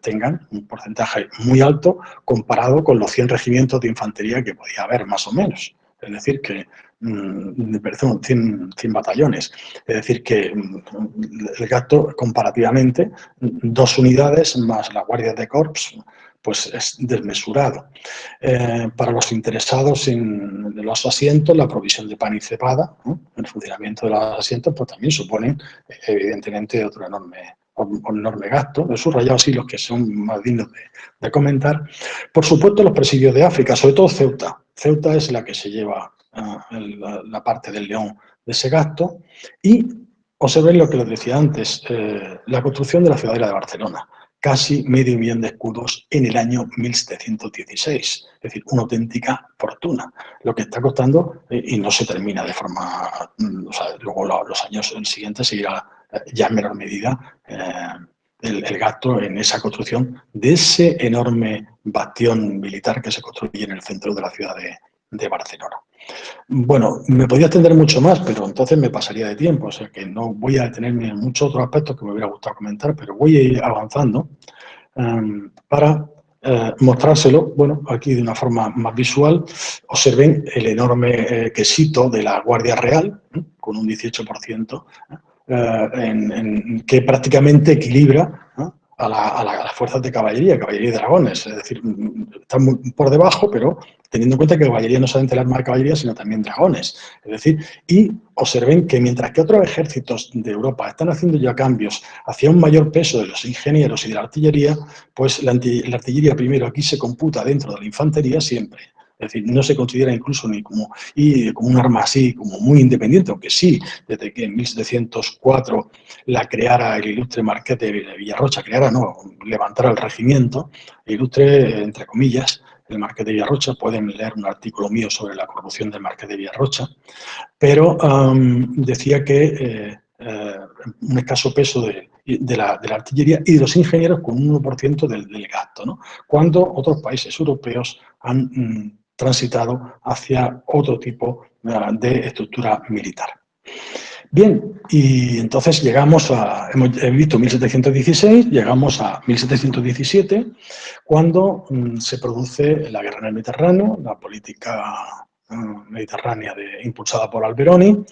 tengan un porcentaje muy alto comparado con los 100 regimientos de infantería que podía haber, más o menos. Es decir, que 100 batallones. Es decir, que el gasto comparativamente, 2 unidades más las guardias de corps, pues es desmesurado. Para los interesados en los asientos, la provisión de pan y cepada, el funcionamiento de los asientos, pues también suponen, evidentemente, otro enorme gasto. He subrayado así los que son más dignos de comentar. Por supuesto, los presidios de África, sobre todo Ceuta. Ceuta es la que se lleva la parte del león de ese gasto, y observen lo que les decía antes, la construcción de la Ciudadela de Barcelona. Casi 500.000 de escudos en el año 1716. Es decir, una auténtica fortuna. Lo que está costando, y no se termina de forma... o sea, luego los años siguientes seguirá ya en menor medida el gasto en esa construcción de ese enorme bastión militar que se construye en el centro de la ciudad de Barcelona. Bueno, me podría extender mucho más, pero entonces me pasaría de tiempo, o sea que no voy a detenerme en muchos otros aspectos que me hubiera gustado comentar, pero voy a ir avanzando para mostrárselo, bueno, aquí de una forma más visual. Observen el enorme quesito de la Guardia Real, con un 18%, que prácticamente equilibra a las fuerzas de caballería y dragones. Es decir, están muy por debajo, pero teniendo en cuenta que caballería no solamente el arma de caballería, sino también dragones. Es decir, y observen que mientras que otros ejércitos de Europa están haciendo ya cambios hacia un mayor peso de los ingenieros y de la artillería, pues la artillería primero aquí se computa dentro de la infantería siempre. Es decir, no se considera incluso ni como un arma así, como muy independiente, aunque sí, desde que en 1704 la creara el ilustre Marqués de Villarrocha, levantara el regimiento, ilustre, entre comillas, el Marqués de Villarrocha. Pueden leer un artículo mío sobre la corrupción del Marqués de Villarrocha, pero decía que un escaso peso de la artillería y de los ingenieros con un 1% del gasto, ¿no? Cuando otros países europeos han transitado hacia otro tipo de estructura militar. Bien, y entonces llegamos hemos visto 1716, llegamos a 1717, cuando se produce la guerra en el Mediterráneo, la política mediterránea impulsada por Alberoni,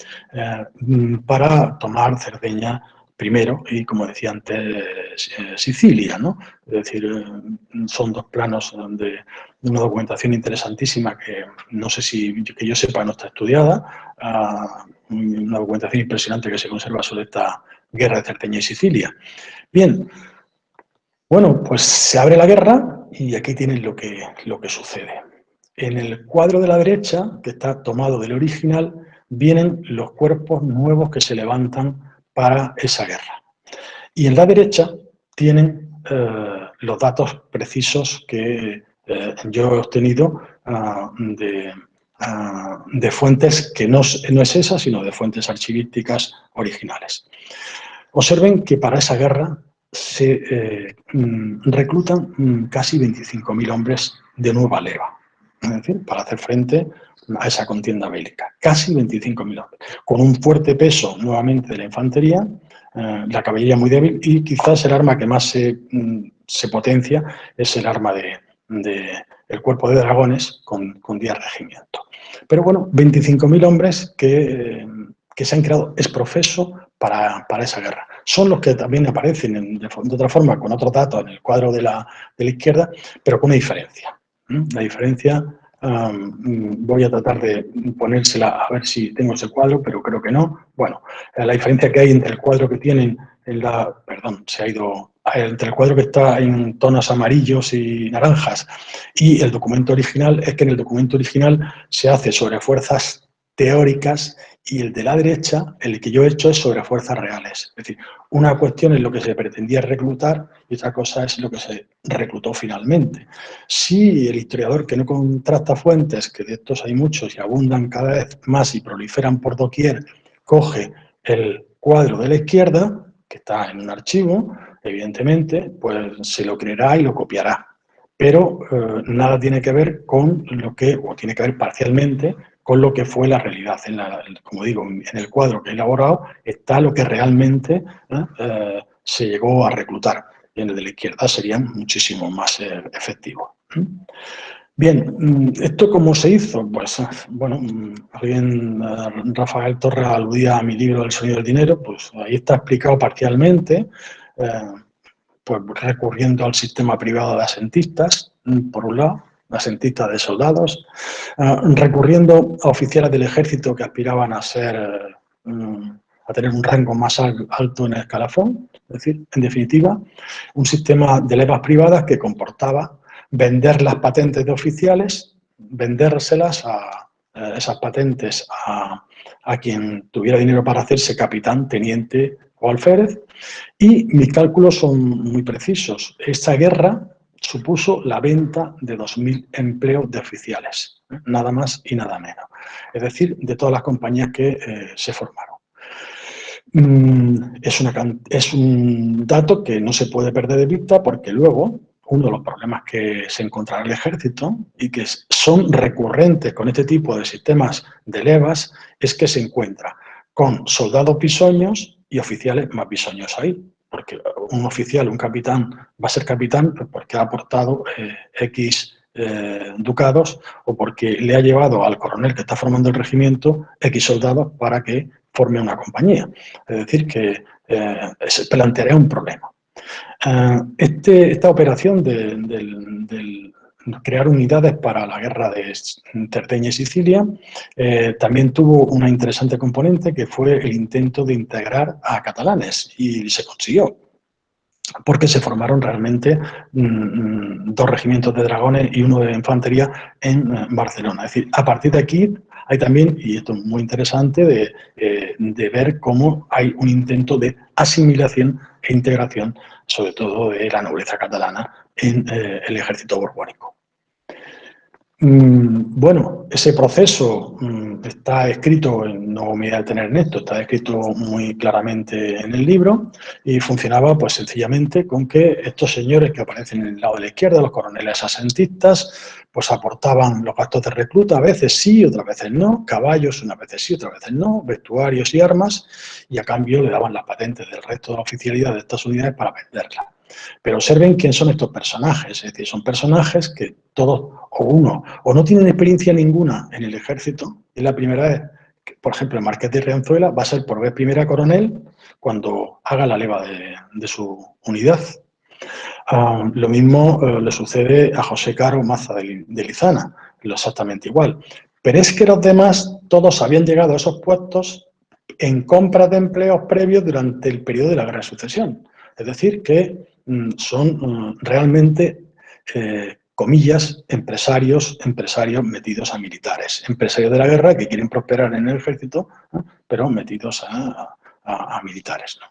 para tomar Cerdeña primero y, como decía antes, Sicilia, ¿no? Es decir, son dos planos de una documentación interesantísima que no sé si, que yo sepa, no está estudiada, una documentación impresionante que se conserva sobre esta guerra de Cerdeña y Sicilia. Bien, bueno, pues se abre la guerra y aquí tienen lo que sucede. En el cuadro de la derecha, que está tomado del original, vienen los cuerpos nuevos que se levantan para esa guerra. Y en la derecha tienen los datos precisos que yo he obtenido de fuentes que no es esa, sino de fuentes archivísticas originales. Observen que para esa guerra se reclutan casi 25.000 hombres de nueva leva, es decir, para hacer frente a esa contienda bélica. Casi 25.000 hombres, con un fuerte peso nuevamente de la infantería, la caballería muy débil y quizás el arma que más se potencia es el arma del cuerpo de dragones con 10 regimientos. Pero bueno, 25.000 hombres que se han creado ex professo para esa guerra. Son los que también aparecen de otra forma, con otros datos en el cuadro de la izquierda, pero con una diferencia. La diferencia, voy a tratar de ponérsela a ver si tengo ese cuadro, pero creo que no. Bueno, la diferencia que hay entre el cuadro que tienen entre el cuadro que está en tonos amarillos y naranjas y el documento original es que en el documento original se hace sobre fuerzas teóricas y el de la derecha, el que yo he hecho, es sobre fuerzas reales. Es decir, una cuestión es lo que se pretendía reclutar y otra cosa es lo que se reclutó finalmente. Si el historiador que no contrasta fuentes, que de estos hay muchos y abundan cada vez más y proliferan por doquier, coge el cuadro de la izquierda, que está en un archivo, evidentemente, pues se lo creerá y lo copiará. Pero nada tiene que ver con o tiene que ver parcialmente, con lo que fue la realidad. Como digo, en el cuadro que he elaborado está lo que realmente se llegó a reclutar. Y en el de la izquierda serían muchísimo más efectivos. Bien, ¿esto cómo se hizo? Pues, bueno, Rafael Torres aludía a mi libro El sonido del dinero, pues ahí está explicado parcialmente, pues recurriendo al sistema privado de asentistas, por un lado, asentistas de soldados, recurriendo a oficiales del ejército que aspiraban a tener un rango más alto en el escalafón, es decir, en definitiva, un sistema de levas privadas que comportaba vender las patentes de oficiales, vendérselas esas patentes a quien tuviera dinero para hacerse capitán, teniente o alférez. Y mis cálculos son muy precisos. Esta guerra supuso la venta de 2.000 empleos de oficiales, nada más y nada menos. Es decir, de todas las compañías que se formaron. Es un dato que no se puede perder de vista porque luego uno de los problemas que se encontrará el ejército y que son recurrentes con este tipo de sistemas de levas es que se encuentra con soldados bisoños y oficiales más bisoños ahí. Porque un oficial, un capitán, va a ser capitán porque ha aportado X ducados o porque le ha llevado al coronel que está formando el regimiento X soldados para que forme una compañía. Es decir, que se plantearía un problema. Esta operación de crear unidades para la guerra de Cerdeña y Sicilia también tuvo una interesante componente que fue el intento de integrar a catalanes y se consiguió porque se formaron realmente 2 regimientos de dragones y 1 de infantería en Barcelona. Es decir, a partir de aquí hay también, y esto es muy interesante, de ver cómo hay un intento de asimilación e integración, sobre todo de la nobleza catalana, en el ejército borbónico. Bueno, ese proceso está escrito, no me voy a detener en esto, está escrito muy claramente en el libro y funcionaba pues sencillamente con que estos señores que aparecen en el lado de la izquierda, los coroneles asentistas, pues aportaban los gastos de recluta, a veces sí, otras veces no, caballos unas veces sí, otras veces no, vestuarios y armas, y a cambio le daban las patentes del resto de la oficialidad de estas unidades para venderlas. Pero observen quién son estos personajes, es decir, son personajes que todos, o uno, o no tienen experiencia ninguna en el ejército, y la primera vez, que, por ejemplo, el Marqués de Rianzuela va a ser por vez primera coronel cuando haga la leva de su unidad. Lo mismo le sucede a José Caro Maza de Lizana, exactamente igual. Pero es que los demás, todos habían llegado a esos puestos en compras de empleos previos durante el periodo de la Guerra de Sucesión. Es decir, que son realmente, comillas, empresarios metidos a militares. Empresarios de la guerra que quieren prosperar en el ejército, pero metidos a militares, ¿no?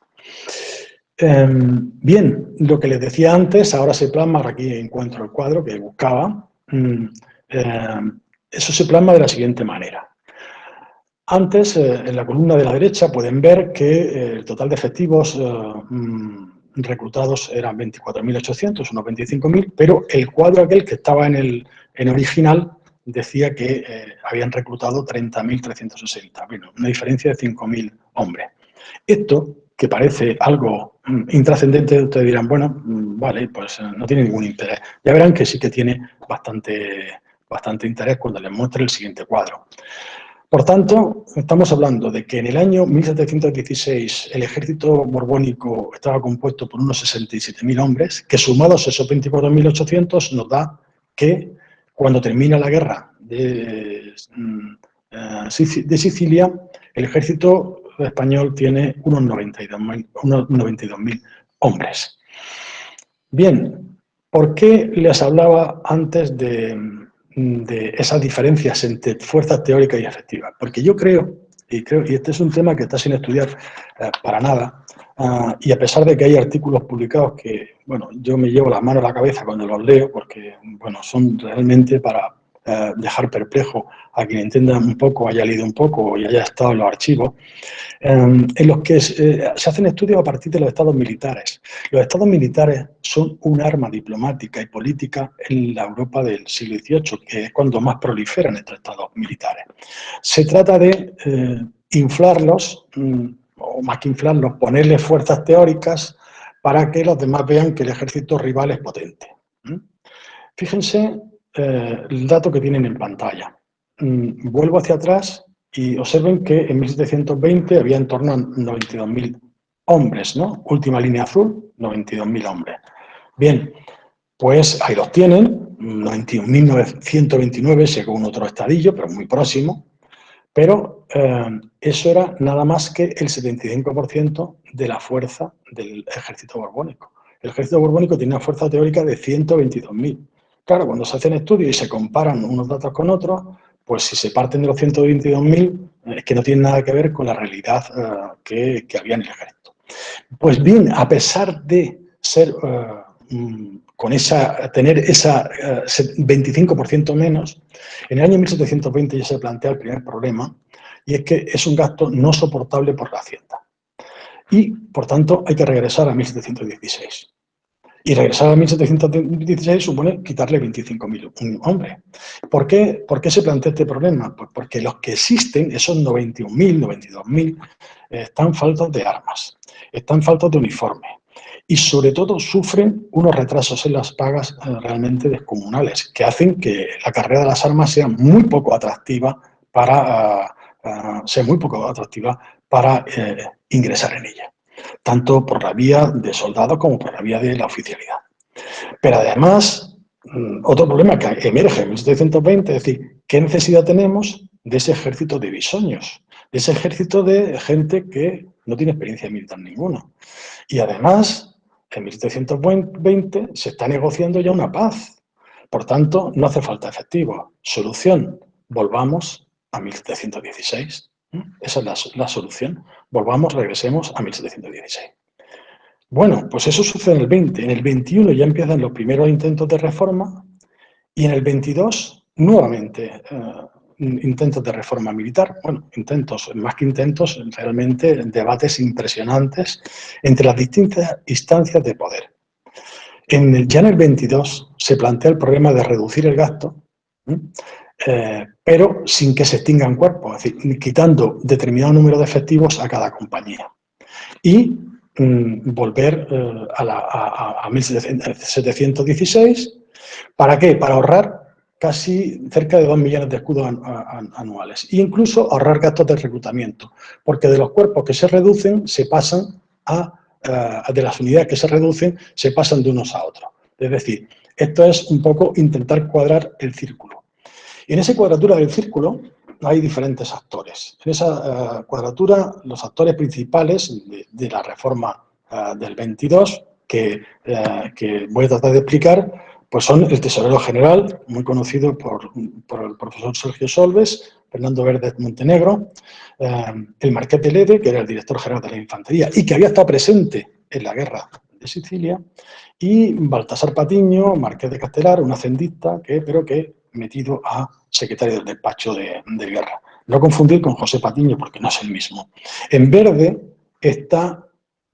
Bien, lo que les decía antes, ahora se plasma, aquí encuentro el cuadro que buscaba, eso se plasma de la siguiente manera. Antes, en la columna de la derecha, pueden ver que el total de efectivos reclutados eran 24.800, unos 25.000, pero el cuadro aquel que estaba en original decía que habían reclutado 30.360, bueno, una diferencia de 5.000 hombres. Esto, que parece algo intrascendente, ustedes dirán, bueno, vale, pues no tiene ningún interés. Ya verán que sí que tiene bastante interés cuando les muestre el siguiente cuadro. Por tanto, estamos hablando de que en el año 1716 el ejército borbónico estaba compuesto por unos 67.000 hombres, que sumados esos 24.800 nos da que cuando termina la guerra de Sicilia, el ejército español tiene unos 92.000 hombres. Bien, ¿por qué les hablaba antes de esas diferencias entre fuerzas teóricas y efectivas? Porque yo creo, y este es un tema que está sin estudiar para nada, y a pesar de que hay artículos publicados que, bueno, yo me llevo las manos a la cabeza cuando los leo, porque, bueno, son realmente para dejar perplejo a quien entienda un poco, haya leído un poco y haya estado en los archivos, en los que se hacen estudios a partir de los estados militares. Los estados militares son un arma diplomática y política en la Europa del siglo XVIII, que es cuando más proliferan estos estados militares. Se trata de inflarlos, o más que inflarlos, ponerles fuerzas teóricas para que los demás vean que el ejército rival es potente. Fíjense el dato que tienen en pantalla. Vuelvo hacia atrás y observen que en 1720 había en torno a 92.000 hombres, ¿no? Última línea azul, 92.000 hombres. Bien, pues ahí los tienen, 91.129 según otro estadillo, pero muy próximo. Pero eso era nada más que el 75% de la fuerza del ejército borbónico. El ejército borbónico tiene una fuerza teórica de 122.000. Claro, cuando se hacen estudios y se comparan unos datos con otros, pues si se parten de los 122.000, es que no tiene nada que ver con la realidad que había en el ejército. Pues bien, a pesar de ser tener esa 25% menos, en el año 1720 ya se plantea el primer problema, y es que es un gasto no soportable por la Hacienda. Y, por tanto, hay que regresar a 1716. Y regresar a 1716 supone quitarle 25.000 hombres. ¿Por qué se plantea este problema? Pues porque los que existen, esos 91.000, 92.000, están faltos de armas, están faltos de uniformes y sobre todo sufren unos retrasos en las pagas realmente descomunales, que hacen que la carrera de las armas sea muy poco atractiva para ingresar en ella, tanto por la vía de soldados como por la vía de la oficialidad. Pero además, otro problema que emerge en 1720, es decir, ¿qué necesidad tenemos de ese ejército de bisoños? De ese ejército de gente que no tiene experiencia militar ninguna. Y además, en 1720 se está negociando ya una paz. Por tanto, no hace falta efectivo. Solución, volvamos a 1716. Esa es la solución. Regresemos a 1716. Bueno, pues eso sucede en el 20. En el 21 ya empiezan los primeros intentos de reforma y en el 22 nuevamente intentos de reforma militar. Bueno, más que intentos, realmente debates impresionantes entre las distintas instancias de poder. Ya en el 22 se plantea el problema de reducir el gasto, pero sin que se extingan cuerpos, es decir, quitando determinado número de efectivos a cada compañía. Y volver a 1716. ¿Para qué? Para ahorrar casi cerca de 2 millones de escudos anuales e incluso ahorrar gastos de reclutamiento, porque de los cuerpos que se reducen se pasan de las unidades que se reducen se pasan de unos a otros. Es decir, esto es un poco intentar cuadrar el círculo. Y en esa cuadratura del círculo hay diferentes actores. En esa cuadratura, los actores principales de la reforma del 22, que voy a tratar de explicar, pues son el tesorero general, muy conocido por el profesor Sergio Solves, Fernando Verde Montenegro, el marqués de Lede, que era el director general de la infantería y que había estado presente en la guerra de Sicilia, y Baltasar Patiño, marqués de Castelar, un hacendista, pero que metido a secretario del despacho de guerra. No confundir con José Patiño, porque no es el mismo. En verde está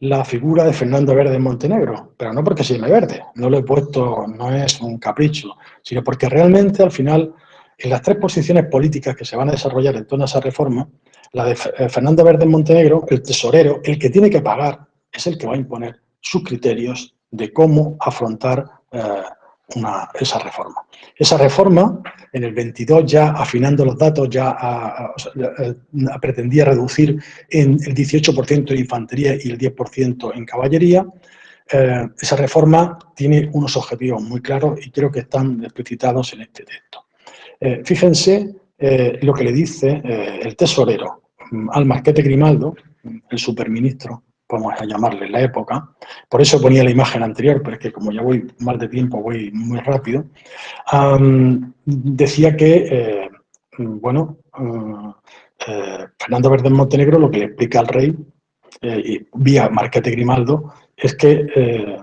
la figura de Fernando Verde en Montenegro, pero no porque se llame Verde, no lo he puesto, no es un capricho, sino porque realmente al final, en las tres posiciones políticas que se van a desarrollar en toda esa reforma, la de Fernando Verde en Montenegro, el tesorero, el que tiene que pagar, es el que va a imponer sus criterios de cómo afrontar esa reforma. Esa reforma, en el 22, ya afinando los datos, pretendía reducir en el 18% en infantería y el 10% en caballería. Esa reforma tiene unos objetivos muy claros y creo que están explicitados en este texto. Fíjense lo que le dice el tesorero al marqués de Grimaldo, el superministro, vamos a llamarle en la época, por eso ponía la imagen anterior, pero es que como ya voy mal de tiempo, voy muy rápido, decía que, Fernando Verde en Montenegro lo que le explica al rey, vía marqués de Grimaldo, es que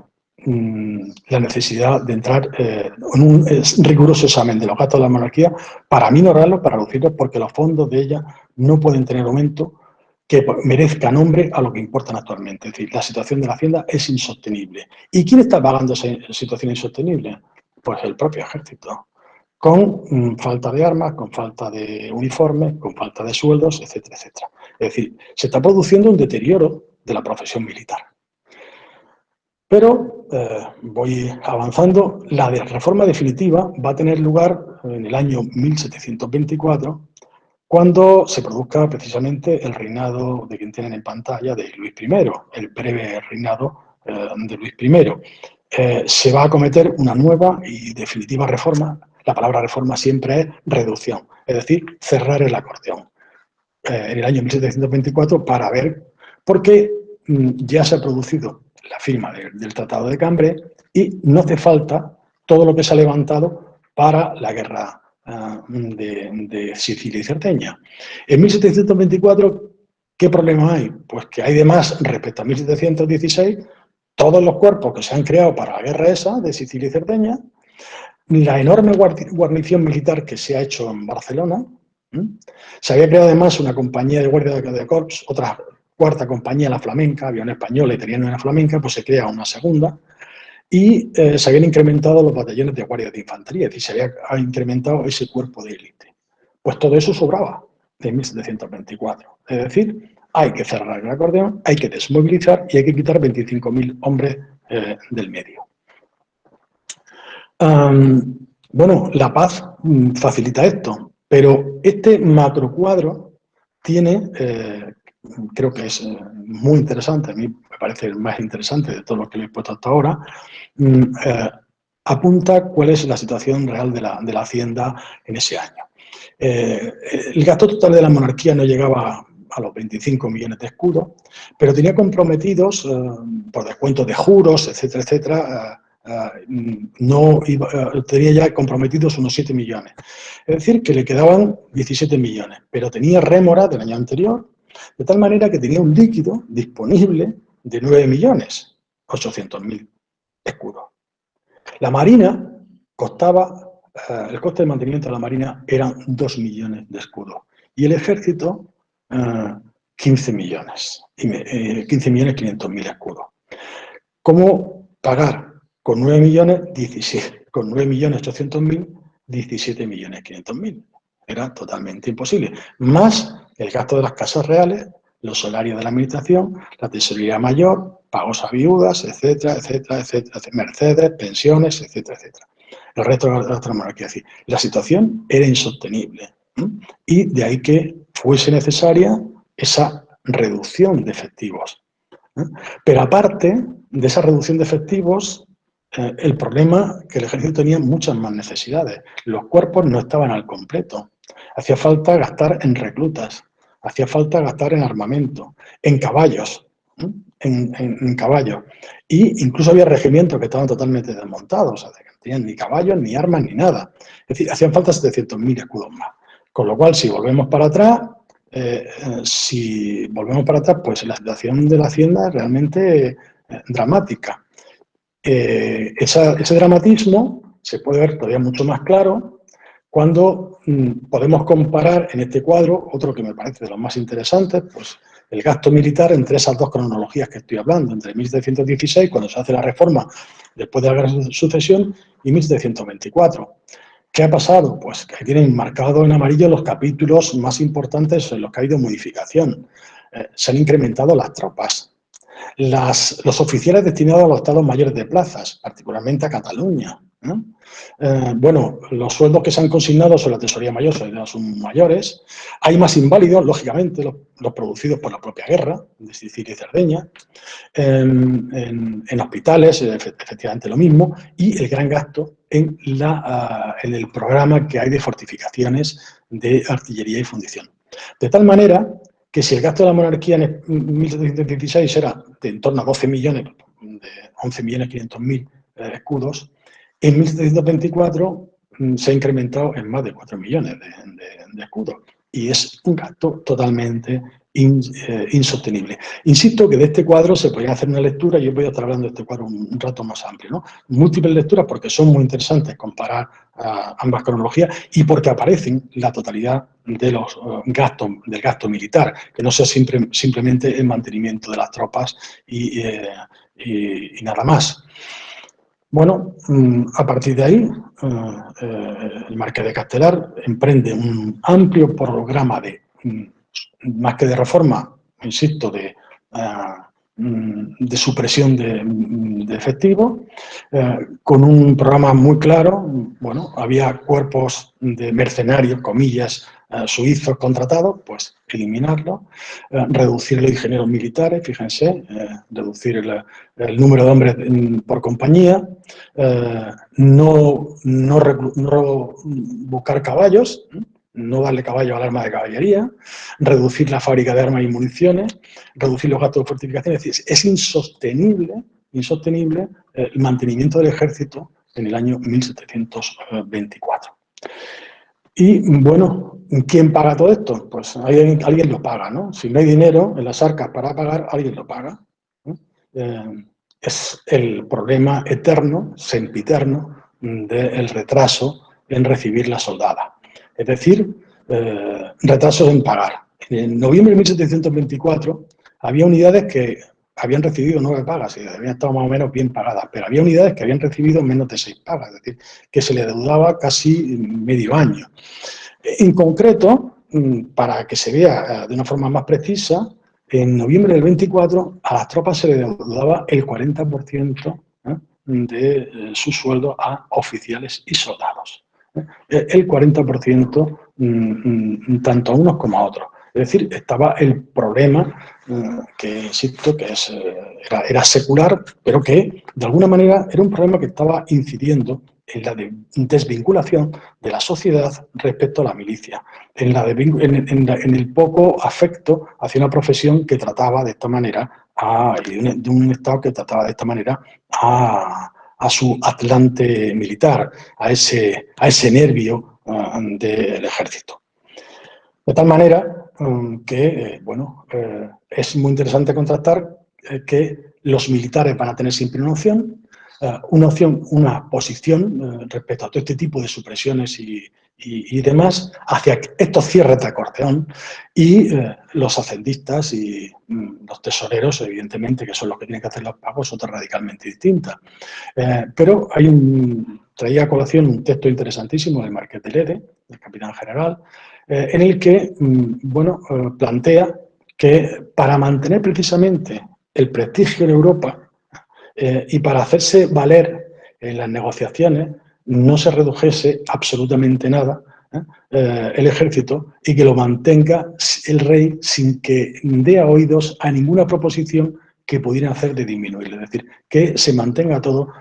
la necesidad de entrar en un riguroso examen de los gastos de la monarquía para minorarlos, para reducirlos, porque los fondos de ella no pueden tener aumento que merezca nombre a lo que importan actualmente. Es decir, la situación de la Hacienda es insostenible. ¿Y quién está pagando esa situación insostenible? Pues el propio ejército, con falta de armas, con falta de uniformes, con falta de sueldos, etcétera, etcétera. Es decir, se está produciendo un deterioro de la profesión militar. Pero voy avanzando. La reforma definitiva va a tener lugar en el año 1724, cuando se produzca precisamente el reinado de quien tienen en pantalla, de Luis I, el breve reinado de Luis I. Se va a acometer una nueva y definitiva reforma. La palabra reforma siempre es reducción, es decir, cerrar el acordeón. En el año 1724 para ver, porque ya se ha producido la firma del Tratado de Cambrai y no hace falta todo lo que se ha levantado para la guerra de Sicilia y Cerdeña. En 1724, ¿qué problema hay? Pues que hay de más respecto a 1716 todos los cuerpos que se han creado para la guerra esa de Sicilia y Cerdeña, la enorme guarnición militar que se ha hecho en Barcelona. Se había creado además una compañía de guardia de corps, otra cuarta compañía, la flamenca, había una española y tenían una flamenca, pues se crea una segunda, y se habían incrementado los batallones de guardia de infantería, es decir, se había incrementado ese cuerpo de élite. Pues todo eso sobraba de 1724. Es decir, hay que cerrar el acordeón, hay que desmovilizar y hay que quitar 25.000 hombres del medio. Bueno, la paz facilita esto, pero este macrocuadro tiene, creo que es muy interesante, a mí me parece el más interesante de todo lo que le he puesto hasta ahora, apunta cuál es la situación real de la Hacienda en ese año. El gasto total de la monarquía no llegaba a los 25 millones de escudos, pero tenía comprometidos, por descuento de juros, etcétera, etcétera, tenía ya comprometidos unos 7 millones. Es decir, que le quedaban 17 millones, pero tenía rémora del año anterior, de tal manera que tenía un líquido disponible de 9.800.000 escudos. La Marina costaba, el coste de mantenimiento de la Marina eran 2 millones de escudos y el Ejército 15 millones 500.000 escudos. ¿Cómo pagar con 9 millones 800.000, 17 millones 500.000? Era totalmente imposible. Más el gasto de las casas reales, los salarios de la administración, la tesorería mayor, pagos a viudas, etcétera, etcétera, etcétera, mercedes, pensiones, etcétera, etcétera. El resto de la monarquía. La situación era insostenible. Y de ahí que fuese necesaria esa reducción de efectivos. Pero aparte de esa reducción de efectivos, el problema es que el ejército tenía muchas más necesidades. Los cuerpos no estaban al completo. Hacía falta gastar en reclutas, hacía falta gastar en armamento, en caballos, en caballos. Y incluso había regimientos que estaban totalmente desmontados, o sea, que no tenían ni caballos, ni armas, ni nada. Es decir, hacían falta 700.000 escudos más. Con lo cual, si volvemos para atrás, pues la situación de la Hacienda es realmente dramática. Ese dramatismo se puede ver todavía mucho más claro cuando podemos comparar en este cuadro, otro que me parece de los más interesantes, pues el gasto militar entre esas dos cronologías que estoy hablando, entre 1716, cuando se hace la reforma después de la Guerra de Sucesión, y 1724. ¿Qué ha pasado? Pues que tienen marcado en amarillo los capítulos más importantes en los que ha habido modificación. Se han incrementado las tropas. Los oficiales destinados a los estados mayores de plazas, particularmente a Cataluña. Bueno, los sueldos que se han consignado sobre la tesorería mayor son mayores. Hay más inválidos, lógicamente, los producidos por la propia guerra, de Sicilia y Cerdeña. En hospitales, efectivamente lo mismo, y el gran gasto en el programa que hay de fortificaciones de artillería y fundición. De tal manera que si el gasto de la monarquía en 1716 era de en torno a 12 millones, de 11.500.000 escudos, en 1724 se ha incrementado en más de 4 millones de escudos. Y es un gasto totalmente insostenible. Insisto que de este cuadro se podría hacer una lectura, y yo voy a estar hablando de este cuadro un rato más amplio, ¿no? Múltiples lecturas porque son muy interesantes comparar ambas cronologías y porque aparecen la totalidad de los gastos, del gasto militar, que no sea simplemente el mantenimiento de las tropas y nada más. Bueno, a partir de ahí, el Marqués de Castelar emprende un amplio programa más que de reforma, insisto, de supresión de efectivos, con un programa muy claro. Bueno, había cuerpos de mercenarios, comillas, suizos contratados, pues eliminarlos, reducir los ingenieros militares, fíjense, reducir el número de hombres por compañía, no buscar caballos, no darle caballo al arma de caballería, reducir la fábrica de armas y municiones, reducir los gastos de fortificación. Es decir, es insostenible el mantenimiento del ejército en el año 1724. Y bueno, ¿quién paga todo esto? Pues alguien lo paga, ¿no? Si no hay dinero en las arcas para pagar, alguien lo paga, ¿no? Es el problema eterno, sempiterno, del retraso en recibir la soldada. Es decir, retrasos en pagar. En noviembre de 1724 había unidades que habían recibido 9 pagas y habían estado más o menos bien pagadas, pero había unidades que habían recibido menos de 6 pagas, es decir, que se le deudaba casi medio año. En concreto, para que se vea de una forma más precisa, en noviembre del 24 a las tropas se le deudaba el 40% de su sueldo a oficiales y soldados. El 40% tanto a unos como a otros. Es decir, estaba el problema que, insisto, que era secular, pero que de alguna manera era un problema que estaba incidiendo en la desvinculación de la sociedad respecto a la milicia, en el poco afecto hacia una profesión que trataba de esta manera, de un Estado que trataba de esta manera a su atlante militar, a ese nervio del ejército. De tal manera que, bueno, es muy interesante contrastar que los militares van a tener siempre una posición respecto a todo este tipo de supresiones y demás, hacia estos cierres de acordeón, y los hacendistas y los tesoreros, evidentemente, que son los que tienen que hacer los pagos, otra radicalmente distinta. Pero traía a colación un texto interesantísimo del Marqués de Lede, del capitán general, en el que plantea que para mantener precisamente el prestigio en Europa y para hacerse valer en las negociaciones, no se redujese absolutamente nada el ejército y que lo mantenga el rey sin que dé oídos a ninguna proposición que pudiera hacer de disminuir. Es decir, que se mantenga todo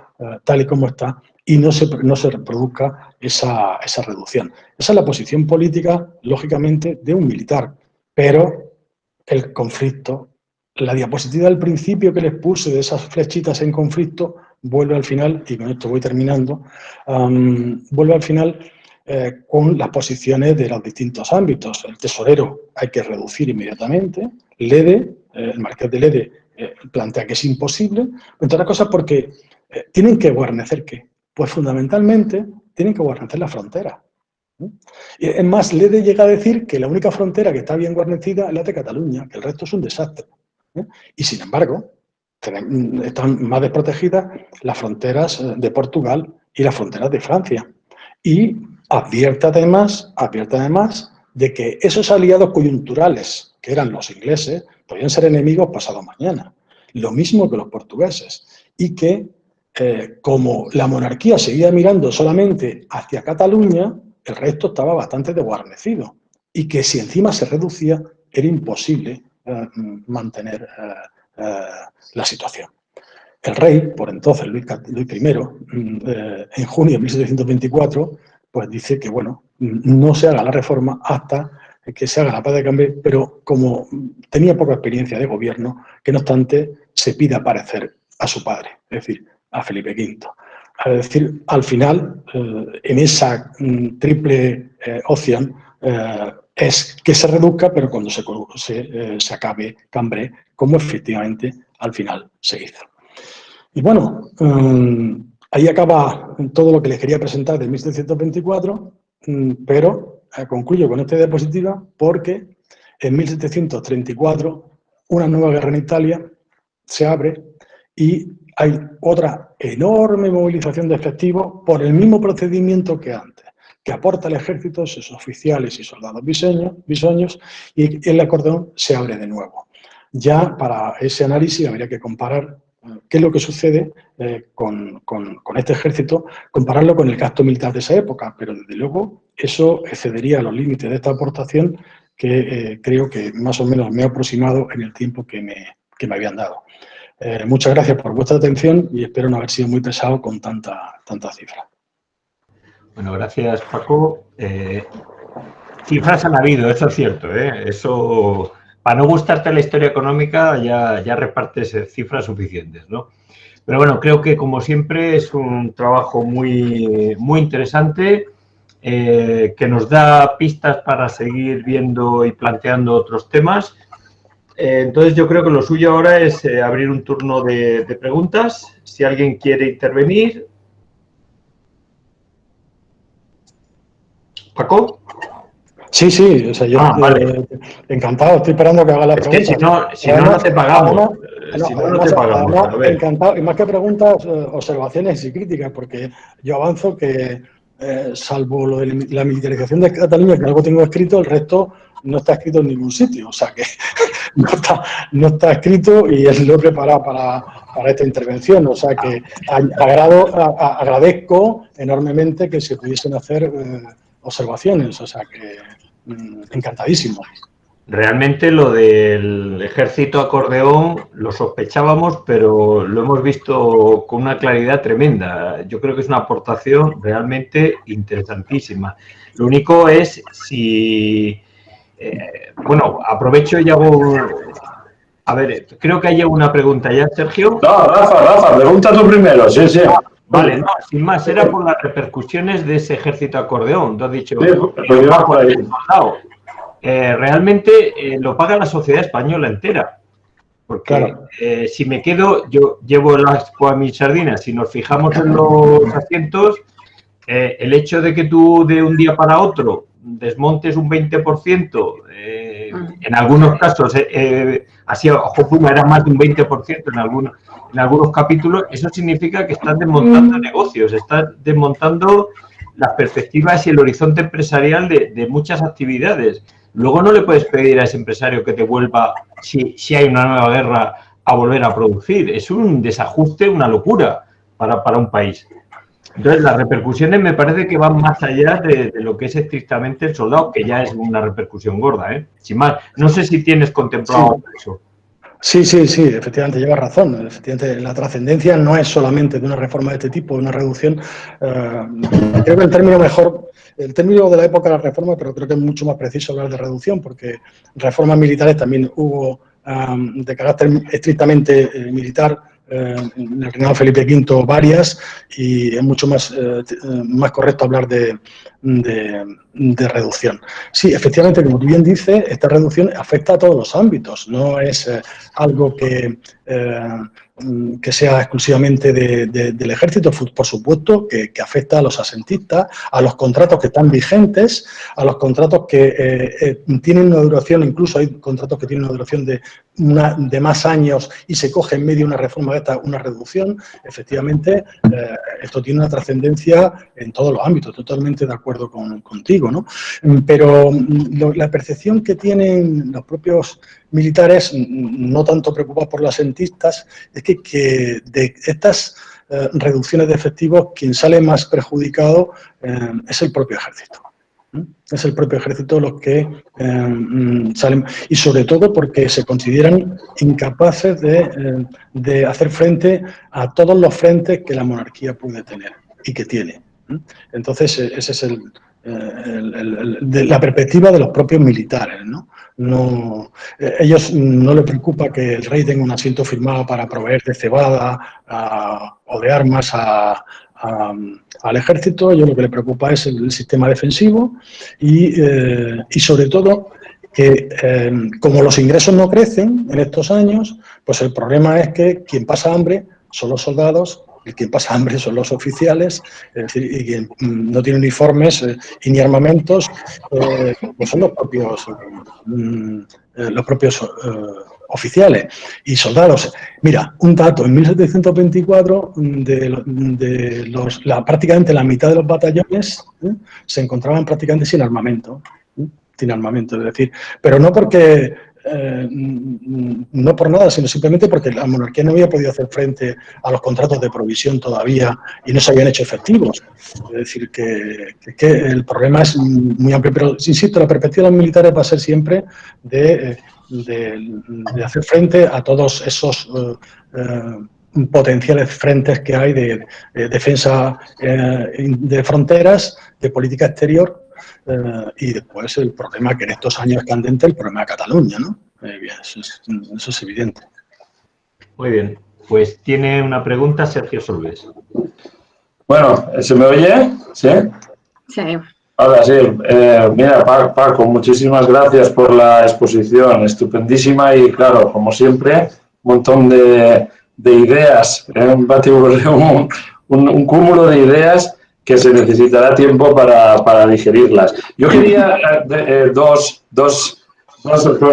tal y como está y no se reproduzca esa reducción. Esa es la posición política, lógicamente, de un militar, pero el conflicto, la diapositiva del principio que les puse de esas flechitas en conflicto, vuelve al final, y con esto voy terminando, vuelve al final con las posiciones de los distintos ámbitos. El tesorero hay que reducir inmediatamente, Lede, el Marqués de Lede, plantea que es imposible, entre otras cosas porque tienen que guarnecer ¿qué? Pues fundamentalmente tienen que guarnecer la frontera. Es más, Lede llega a decir que la única frontera que está bien guarnecida es la de Cataluña, que el resto es un desastre. Y sin embargo, están más desprotegidas las fronteras de Portugal y las fronteras de Francia. Y advierte además de que esos aliados coyunturales, que eran los ingleses, podían ser enemigos pasado mañana. Lo mismo que los portugueses. Y que, como la monarquía seguía mirando solamente hacia Cataluña, el resto estaba bastante desguarnecido. Y que si encima se reducía, era imposible mantener la situación. El rey, por entonces Luis I, en junio de 1724, pues dice que, bueno, no se haga la reforma hasta que se haga la paz de Cambrai, pero como tenía poca experiencia de gobierno, que no obstante se pida parecer a su padre, es decir, a Felipe V. Es decir, al final, en esa triple opción, es que se reduzca, pero cuando se acabe Cambrai, como efectivamente al final se hizo. Y bueno, ahí acaba todo lo que les quería presentar de 1724, pero concluyo con esta diapositiva porque en 1734 una nueva guerra en Italia se abre y hay otra enorme movilización de efectivos por el mismo procedimiento que antes, que aporta el ejército, sus oficiales y soldados bisoños, y el acordeón se abre de nuevo. Ya para ese análisis habría que comparar qué es lo que sucede con este ejército, compararlo con el gasto militar de esa época, pero desde luego eso excedería los límites de esta aportación que creo que más o menos me he aproximado en el tiempo que me habían dado. Muchas gracias por vuestra atención y espero no haber sido muy pesado con tanta cifra. Bueno, gracias, Paco. Cifras han habido, eso es cierto, ¿eh? Eso, para no gustarte la historia económica, ya repartes cifras suficientes, ¿no? Pero bueno, creo que como siempre es un trabajo muy interesante. que nos da pistas para seguir viendo y planteando otros temas. Entonces yo creo que lo suyo ahora es abrir un turno de preguntas. Si alguien quiere intervenir. ¿Paco? Sí, sí, o sea, yo vale. Encantado, estoy esperando que haga la pregunta. Es que si no, no te pagamos. Además, encantado, y más que preguntas, observaciones y críticas, porque yo avanzo que, salvo lo de la militarización de Cataluña, que algo tengo escrito, el resto no está escrito en ningún sitio, o sea que no está escrito y es lo preparado para esta intervención, o sea que agradezco enormemente que se pudiesen hacer observaciones, o sea que encantadísimo. Realmente lo del ejército acordeón lo sospechábamos, pero lo hemos visto con una claridad tremenda. Yo creo que es una aportación realmente interesantísima. Lo único es si... bueno, aprovecho y hago... A ver, creo que hay una pregunta ya, Sergio. No, Rafa, pregunta tú primero, sí. Vale, no, sin más, era por las repercusiones de ese ejército acordeón. Tú has dicho, realmente lo paga la sociedad española entera. Porque claro, si me quedo, yo llevo el asco a mis sardinas, si nos fijamos en los asientos, el hecho de que tú de un día para otro desmontes un 20%, en algunos casos, así ojo puma era más de un 20% en algunos capítulos, eso significa que estás desmontando negocios, estás desmontando las perspectivas y el horizonte empresarial de muchas actividades. Luego no le puedes pedir a ese empresario que te vuelva, si hay una nueva guerra, a volver a producir. Es un desajuste, una locura para un país. Entonces, las repercusiones me parece que van más allá de lo que es estrictamente el soldado, que ya es una repercusión gorda, ¿eh? Sin más, no sé si tienes contemplado eso. Sí, efectivamente, llevas razón. Efectivamente, la trascendencia no es solamente de una reforma de este tipo, de una reducción. Creo que el término de la época de la reforma, pero creo que es mucho más preciso hablar de reducción, porque reformas militares también hubo de carácter estrictamente militar, en el reinado Felipe V varias, y es mucho más correcto hablar de reducción. Sí, efectivamente, como tú bien dices, esta reducción afecta a todos los ámbitos, no es algo que sea exclusivamente del ejército, por supuesto, que afecta a los asentistas, a los contratos que están vigentes, a los contratos que tienen una duración, incluso hay contratos que tienen una duración de más años y se coge en medio una reforma de esta, una reducción. Efectivamente, esto tiene una trascendencia en todos los ámbitos, totalmente de acuerdo contigo, ¿no? Pero la percepción que tienen los propios militares, no tanto preocupados por los asentistas, es que de estas reducciones de efectivos, quien sale más perjudicado es el propio ejército. Es el propio ejército los que salen, y sobre todo porque se consideran incapaces de hacer frente a todos los frentes que la monarquía puede tener y que tiene. Entonces, ese es la perspectiva de los propios militares, ¿no? Ellos no les preocupa que el rey tenga un asiento firmado para proveer de cebada o de armas al ejército. A ellos lo que les preocupa es el sistema defensivo y sobre todo que como los ingresos no crecen en estos años, pues el problema es que quien pasa hambre son los soldados, y quien pasa hambre son los oficiales, es decir, y quien no tiene uniformes y ni armamentos, pues son los propios oficiales y soldados. Mira, un dato, en 1724 prácticamente la mitad de los batallones se encontraban prácticamente sin armamento, es decir, pero no porque no por nada, sino simplemente porque la monarquía no había podido hacer frente a los contratos de provisión todavía y no se habían hecho efectivos. Es decir, que el problema es muy amplio, pero insisto, la perspectiva de los militares va a ser siempre de hacer frente a todos esos potenciales frentes que hay de defensa de fronteras, de política exterior, y después el problema que en estos años es candente, el problema de Cataluña, ¿no? Eso es evidente. Muy bien, pues tiene una pregunta Sergio Solbes. Bueno, ¿se me oye? ¿Sí? Sí. Ahora sí, mira, Paco, muchísimas gracias por la exposición, estupendísima y claro, como siempre, un montón de ideas, un cúmulo de ideas que se necesitará tiempo para digerirlas. Yo quería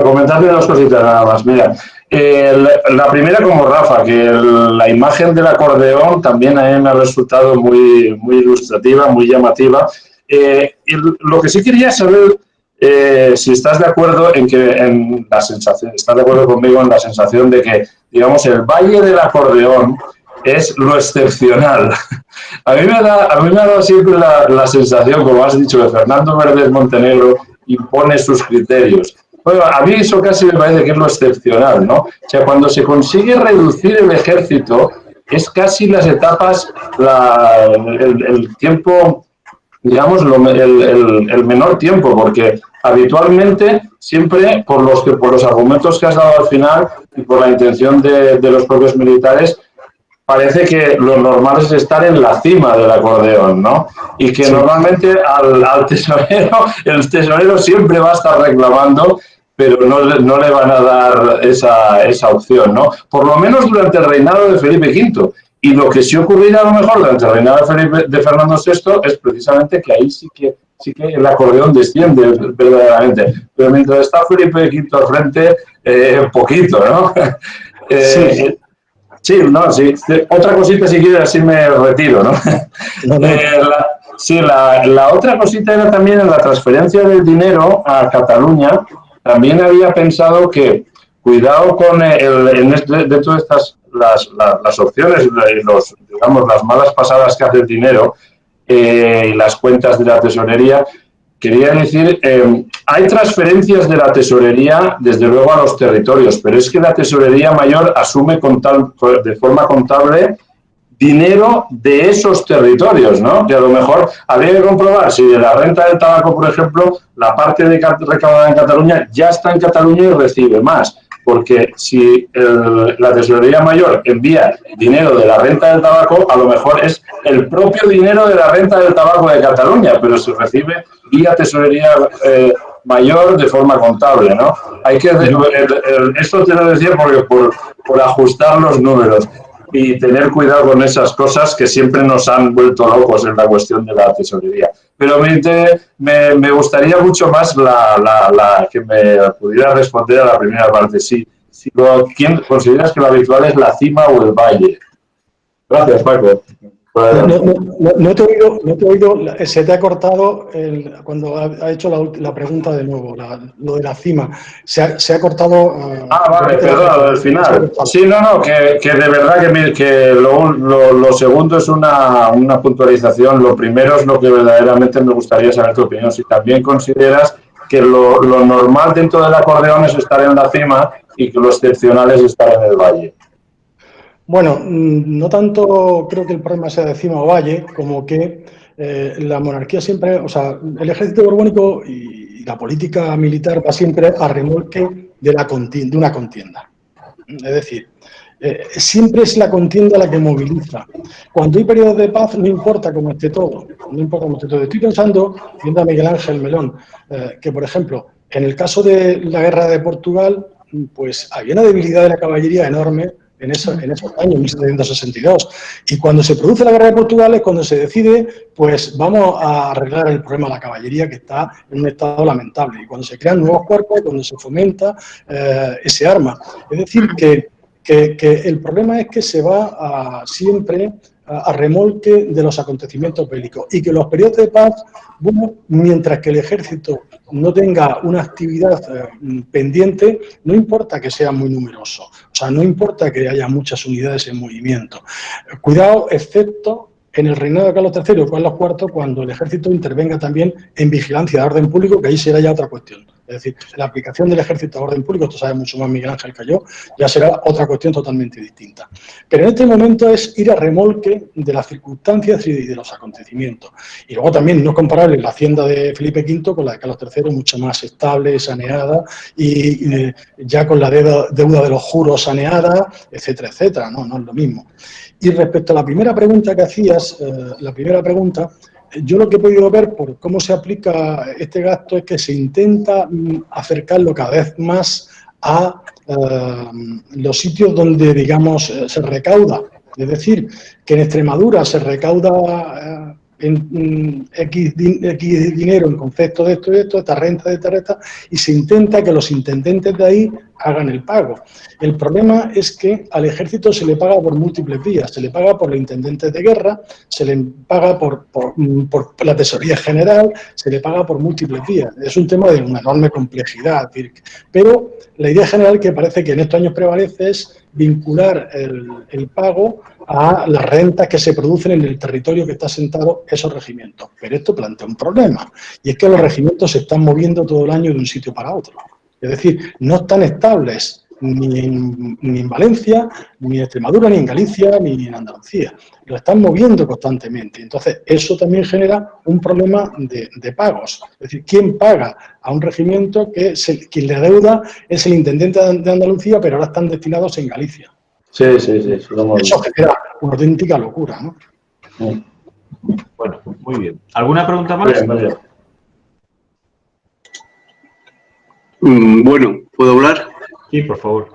comentarle dos cositas nada más. Mira, la primera como Rafa, que la imagen del acordeón también a mí me ha resultado muy, muy ilustrativa, muy llamativa. Lo que sí quería saber si estás de acuerdo en la sensación, estás de acuerdo conmigo en la sensación de que, digamos, el Valle del Acordeón es lo excepcional. A mí me ha dado siempre la sensación, como has dicho, que Fernando Méndez Montenegro impone sus criterios. Bueno, a mí eso casi me parece que es lo excepcional, ¿no? O sea, cuando se consigue reducir el ejército, es casi las etapas, el tiempo, digamos, el menor tiempo, porque habitualmente, siempre, por los argumentos que has dado al final y por la intención de los propios militares, parece que lo normal es estar en la cima del acordeón, ¿no? Y que sí, normalmente al tesorero, el tesorero siempre va a estar reclamando, pero no le van a dar esa opción, ¿no? Por lo menos durante el reinado de Felipe V. Y lo que sí ocurrirá a lo mejor durante el reinado de Fernando VI es precisamente que ahí sí que el acordeón desciende verdaderamente. Pero mientras está Felipe V al frente, poquito, ¿no? Sí. Sí, no, sí. Otra cosita, si quieres, así me retiro, ¿no? La otra cosita era también en la transferencia del dinero a Cataluña. También había pensado que, cuidado con de todas estas, las opciones, digamos, las malas pasadas que hace el dinero y las cuentas de la tesorería. Quería decir, hay transferencias de la tesorería, desde luego, a los territorios, pero es que la tesorería mayor asume de forma contable dinero de esos territorios, ¿no? Que a lo mejor habría que comprobar si de la renta del tabaco, por ejemplo, la parte recaudada en Cataluña ya está en Cataluña y recibe más. Porque si la tesorería mayor envía dinero de la renta del tabaco, a lo mejor es el propio dinero de la renta del tabaco de Cataluña, pero se recibe vía tesorería mayor de forma contable, ¿no? Hay que esto te lo decía porque por ajustar los números y tener cuidado con esas cosas que siempre nos han vuelto locos en la cuestión de la tesorería. Pero me gustaría mucho más que me pudiera responder a la primera parte. ¿Quién consideras que lo habitual es la cima o el valle? Gracias, Paco. No te he oído, se te ha cortado cuando ha hecho la pregunta de nuevo, lo de la cima. Se ha cortado... vale, perdón, al final. Sí, no, que de verdad que lo segundo es una puntualización. Lo primero es lo que verdaderamente me gustaría saber tu opinión. Si también consideras que lo normal dentro del acordeón es estar en la cima y que lo excepcional es estar en el valle. Bueno, no tanto creo que el problema sea de cima o valle, como que la monarquía siempre, o sea, el ejército borbónico y la política militar va siempre a remolque de una contienda. Es decir, siempre es la contienda la que moviliza. Cuando hay periodos de paz, no importa cómo esté todo, no importa cómo esté todo. Estoy pensando, viendo a Miguel Ángel Melón, que por ejemplo, en el caso de la guerra de Portugal, pues había una debilidad de la caballería enorme en esos años, 1762. Y cuando se produce la guerra de Portugal es cuando se decide, pues vamos a arreglar el problema de la caballería que está en un estado lamentable. Y cuando se crean nuevos cuerpos, cuando se fomenta ese arma. Es decir, que el problema es que se va siempre a remolque de los acontecimientos bélicos y que los periodos de paz, bueno, mientras que el ejército no tenga una actividad pendiente, no importa que sea muy numeroso, o sea, no importa que haya muchas unidades en movimiento. Cuidado, excepto en el reinado de Carlos III o Carlos IV, cuando el ejército intervenga también en vigilancia de orden público, que ahí será ya otra cuestión. Es decir, la aplicación del ejército a orden público, esto sabe mucho más Miguel Ángel que yo, ya será otra cuestión totalmente distinta. Pero en este momento es ir a remolque de las circunstancias y de los acontecimientos. Y luego también no es comparable la hacienda de Felipe V con la de Carlos III, mucho más estable, saneada, y ya con la deuda de los juros saneada, etcétera, etcétera. No es lo mismo. Y respecto a la primera pregunta que hacías, yo lo que he podido ver por cómo se aplica este gasto es que se intenta acercarlo cada vez más a los sitios donde, digamos, se recauda. Es decir, que en Extremadura se recauda X dinero en concepto de esto y esto, esta renta, y se intenta que los intendentes de ahí hagan el pago. El problema es que al ejército se le paga por múltiples vías, se le paga por los intendentes de guerra, se le paga por la tesorería general, se le paga por múltiples vías. Es un tema de una enorme complejidad, pero la idea general que parece que en estos años prevalece es vincular el pago a las rentas que se producen en el territorio que está asentado esos regimientos. Pero esto plantea un problema, y es que los regimientos se están moviendo todo el año de un sitio para otro. Es decir, no están estables ni en Valencia, ni en Extremadura, ni en Galicia, ni en Andalucía. Lo están moviendo constantemente. Entonces, eso también genera un problema de pagos. Es decir, ¿quién paga a un regimiento que quien le adeuda es el intendente de Andalucía, pero ahora están destinados en Galicia? Sí. Eso genera una auténtica locura, ¿no? Bueno, muy bien. ¿Alguna pregunta más? Muy bien. Bueno, ¿puedo hablar? Sí, por favor.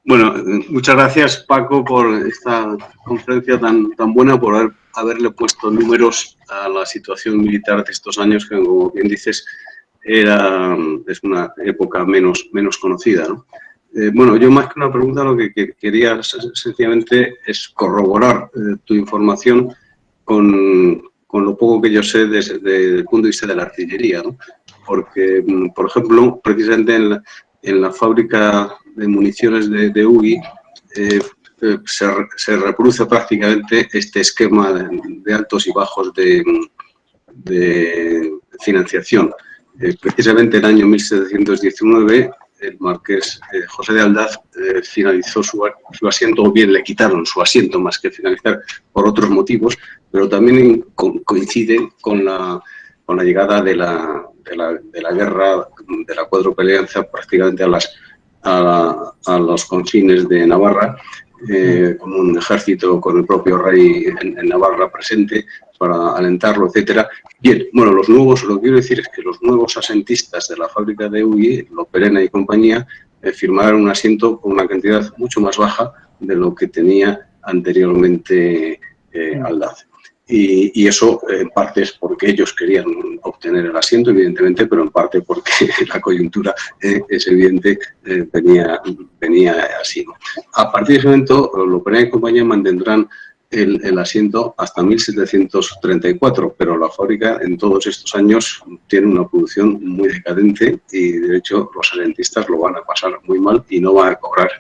Bueno, muchas gracias, Paco, por esta conferencia tan buena, por haberle puesto números a la situación militar de estos años, que, como bien dices, es una época menos conocida, ¿no? Bueno, yo más que una pregunta, lo que quería sencillamente es corroborar tu información con lo poco que yo sé desde el punto de vista de la artillería, ¿no? Porque, por ejemplo, precisamente en la fábrica de municiones de UGI se reproduce prácticamente este esquema de altos y bajos de financiación. Precisamente en el año 1719, el marqués José de Aldaz finalizó su asiento, o bien le quitaron su asiento más que finalizar por otros motivos, pero también coincide con la llegada de la guerra, de la cuádruple alianza, prácticamente a los confines de Navarra, con un ejército, con el propio rey en Navarra presente para alentarlo, etcétera. Bien, bueno, lo que quiero decir es que los nuevos asentistas de la fábrica de UGI, Loperena y compañía, firmaron un asiento con una cantidad mucho más baja de lo que tenía anteriormente Aldaz. Y eso en parte es porque ellos querían obtener el asiento, evidentemente, pero en parte porque la coyuntura es evidente, venía así, ¿no? A partir de ese momento, Loperena y compañía mantendrán el asiento hasta 1734, pero la fábrica en todos estos años tiene una producción muy decadente y, de hecho, los asentistas lo van a pasar muy mal y no van a cobrar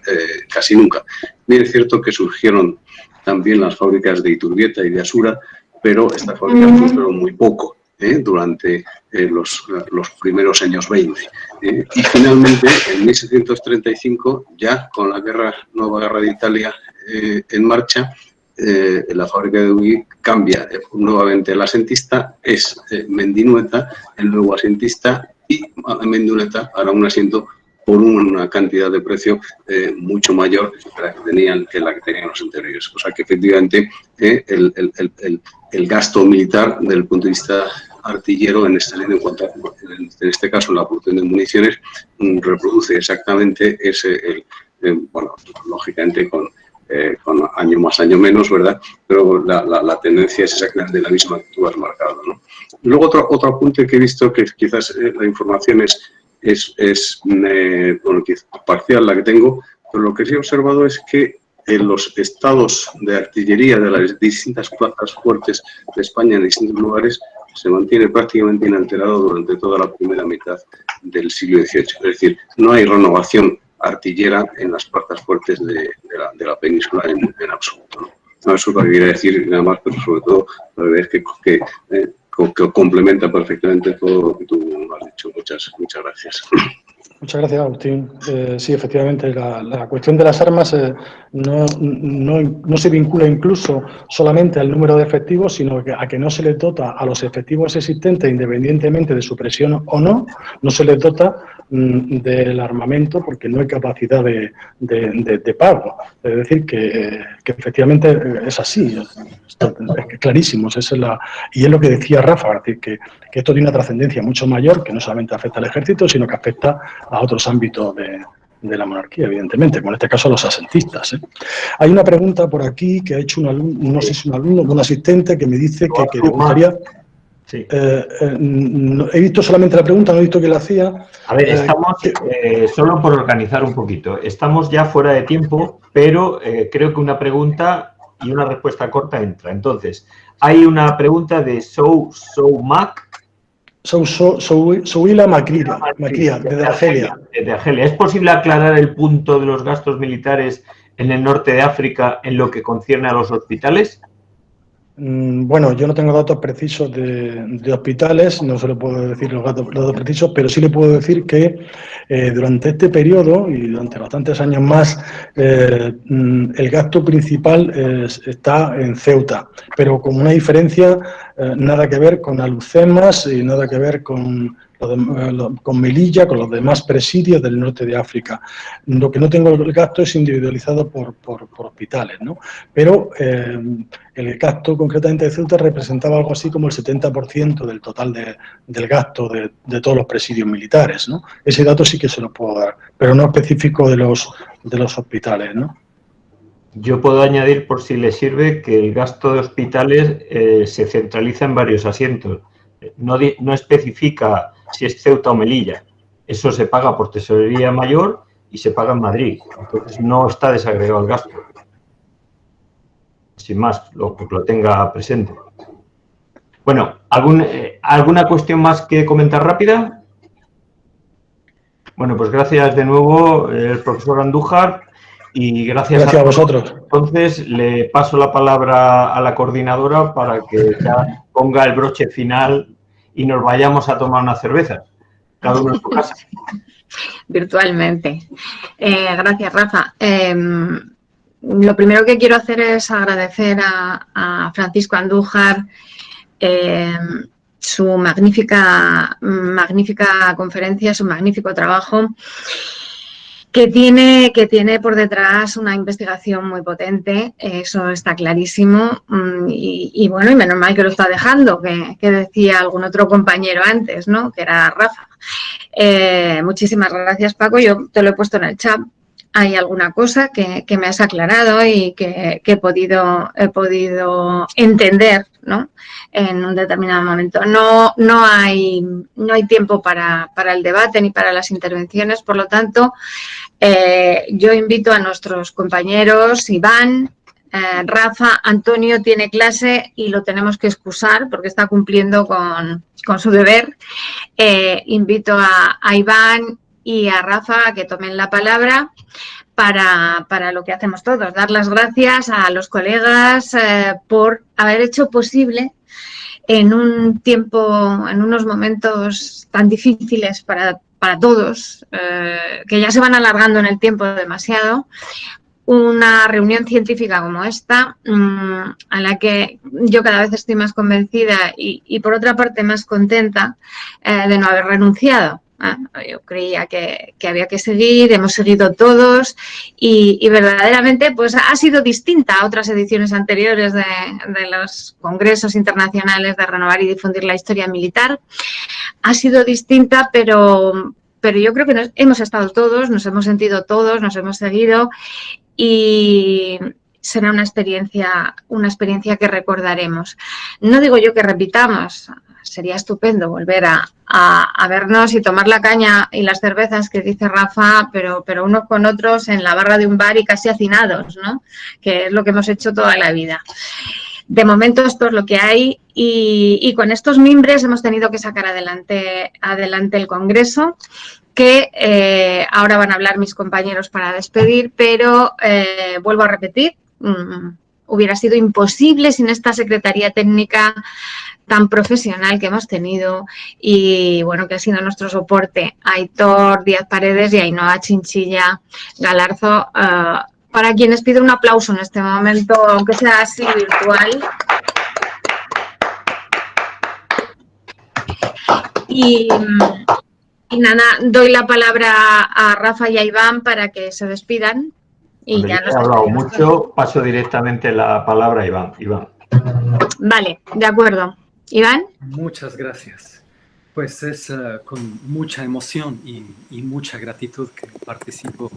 casi nunca. Bien, es cierto que surgieron también las fábricas de Iturbieta y de Asura, pero estas fábricas funcionaron muy poco durante los primeros años 20. Y finalmente, en 1735, ya con la nueva guerra de Italia en marcha, la fábrica de UGI cambia nuevamente el asentista, es Mendinueta el nuevo asentista, y Mendinueta hará un asiento por una cantidad de precio mucho mayor que la que tenían los anteriores. O sea que efectivamente el gasto militar desde el punto de vista artillero en este caso en la producción de municiones reproduce exactamente bueno, lógicamente con año más, año menos, ¿verdad? Pero la tendencia es exactamente la misma que tú has marcado, ¿no? Luego otro apunte que he visto, que quizás la información es parcial la que tengo, pero lo que sí he observado es que en los estados de artillería de las distintas plazas fuertes de España en distintos lugares se mantiene prácticamente inalterado durante toda la primera mitad del siglo XVIII. Es decir, no hay renovación artillera en las plazas fuertes de la península en absoluto, ¿no? No, eso lo que quería decir nada más, pero sobre todo es que complementa perfectamente todo lo que tú has dicho. Muchas gracias. Muchas gracias, Agustín. Sí, efectivamente, la cuestión de las armas no se vincula incluso solamente al número de efectivos, sino a que no se les dota a los efectivos existentes, independientemente de su presión o no se les dota del armamento porque no hay capacidad de pago. Es decir, que efectivamente es así, es clarísimo. Y es lo que decía Rafa, es decir, que esto tiene una trascendencia mucho mayor, que no solamente afecta al ejército, sino que afecta a otros ámbitos de la monarquía, evidentemente, como en este caso a los asentistas. Hay una pregunta por aquí que ha hecho un alumno, no sé si un alumno o un asistente, que me dice que le gustaría... Sí. He visto solamente la pregunta, no he visto que la hacía. A ver, estamos, solo por organizar un poquito, estamos ya fuera de tiempo, pero creo que una pregunta y una respuesta corta entra. Entonces, hay una pregunta de Soumac. Souila Macria, desde Argelia. Desde Argelia. ¿Es posible aclarar el punto de los gastos militares en el norte de África en lo que concierne a los hospitales? Bueno, yo no tengo datos precisos de hospitales, no se le puedo decir los datos precisos, pero sí le puedo decir que durante este periodo y durante bastantes años más, el gasto principal está en Ceuta, pero con una diferencia nada que ver con Alhucemas y nada que ver con Melilla, con los demás presidios del norte de África. Lo que no tengo el gasto es individualizado por hospitales, ¿no? Pero el gasto concretamente de Ceuta representaba algo así como el 70% del total del gasto de todos los presidios militares, ¿no? Ese dato sí que se lo puedo dar, pero no específico de los hospitales, ¿no? Yo puedo añadir, por si le sirve, que el gasto de hospitales se centraliza en varios asientos. No especifica si es Ceuta o Melilla. Eso se paga por Tesorería Mayor y se paga en Madrid. Entonces no está desagregado el gasto. Sin más, que lo tenga presente. Bueno, ¿alguna cuestión más que comentar rápida? Bueno, pues gracias de nuevo, el profesor Andújar, y gracias a vosotros. Entonces, le paso la palabra a la coordinadora para que ya ponga el broche final y nos vayamos a tomar una cerveza, cada uno en su casa. Virtualmente. Gracias, Rafa. Lo primero que quiero hacer es agradecer a Francisco Andújar su magnífica conferencia, su magnífico trabajo, que tiene por detrás una investigación muy potente, eso está clarísimo, y bueno, y menos mal que lo está dejando, que decía algún otro compañero antes, ¿no?, que era Rafa. Muchísimas gracias, Paco, yo te lo he puesto en el chat. Hay alguna cosa que me has aclarado y que he podido entender, ¿no?, en un determinado momento. No hay tiempo para el debate ni para las intervenciones, por lo tanto, yo invito a nuestros compañeros, Iván, Rafa, Antonio tiene clase y lo tenemos que excusar porque está cumpliendo con su deber. Invito a Iván y a Rafa a que tomen la palabra para lo que hacemos todos, dar las gracias a los colegas por haber hecho posible en un tiempo, en unos momentos tan difíciles para todos, que ya se van alargando en el tiempo demasiado, una reunión científica como esta, a la que yo cada vez estoy más convencida y por otra parte más contenta de no haber renunciado. Yo creía que había que seguir, hemos seguido todos y verdaderamente pues ha sido distinta a otras ediciones anteriores de los congresos internacionales de renovar y difundir la historia militar. Ha sido distinta, pero yo creo que hemos estado todos, nos hemos sentido todos, nos hemos seguido y será una experiencia que recordaremos. No digo yo que repitamos, sería estupendo volver a vernos y tomar la caña y las cervezas que dice Rafa, pero unos con otros en la barra de un bar y casi hacinados, ¿no?, que es lo que hemos hecho toda la vida. De momento esto es lo que hay y con estos mimbres hemos tenido que sacar adelante el Congreso, que ahora van a hablar mis compañeros para despedir, pero vuelvo a repetir, hubiera sido imposible sin esta Secretaría Técnica tan profesional que hemos tenido y, bueno, que ha sido nuestro soporte. Aitor Díaz Paredes y Ainhoa Chinchilla Galarzo, para quienes pido un aplauso en este momento, aunque sea así virtual. Y nada, doy la palabra a Rafa y a Iván para que se despidan. Y Bueno, ya yo nos he hablado despedimos. mucho, paso directamente la palabra a Iván. Iván. Vale, de acuerdo. Iván. Muchas gracias. Pues es con mucha emoción y mucha gratitud que participo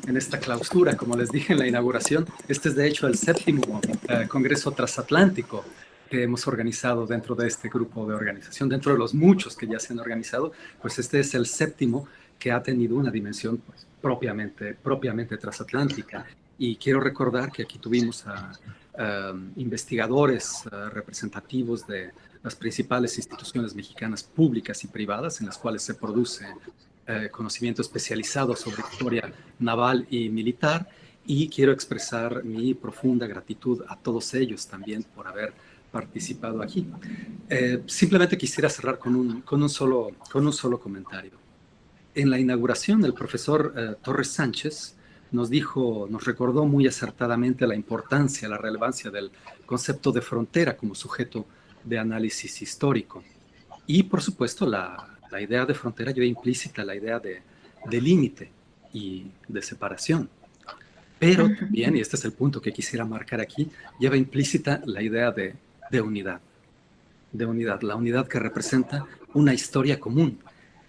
en esta clausura. Como les dije en la inauguración, este es de hecho el 7º Congreso Transatlántico que hemos organizado dentro de este grupo de organización. Dentro de los muchos que ya se han organizado, pues este es el 7º que ha tenido una dimensión pues, propiamente transatlántica. Y quiero recordar que aquí tuvimos a investigadores representativos de las principales instituciones mexicanas públicas y privadas en las cuales se produce conocimiento especializado sobre historia naval y militar, y quiero expresar mi profunda gratitud a todos ellos también por haber participado aquí. Simplemente quisiera cerrar con un solo comentario. En la inauguración, el profesor Torres Sánchez nos recordó muy acertadamente la importancia, la relevancia del concepto de frontera como sujeto de análisis histórico. Y, por supuesto, la idea de frontera lleva implícita la idea de límite y de separación. Pero también, y este es el punto que quisiera marcar aquí, lleva implícita la idea de unidad. De unidad, la unidad que representa una historia común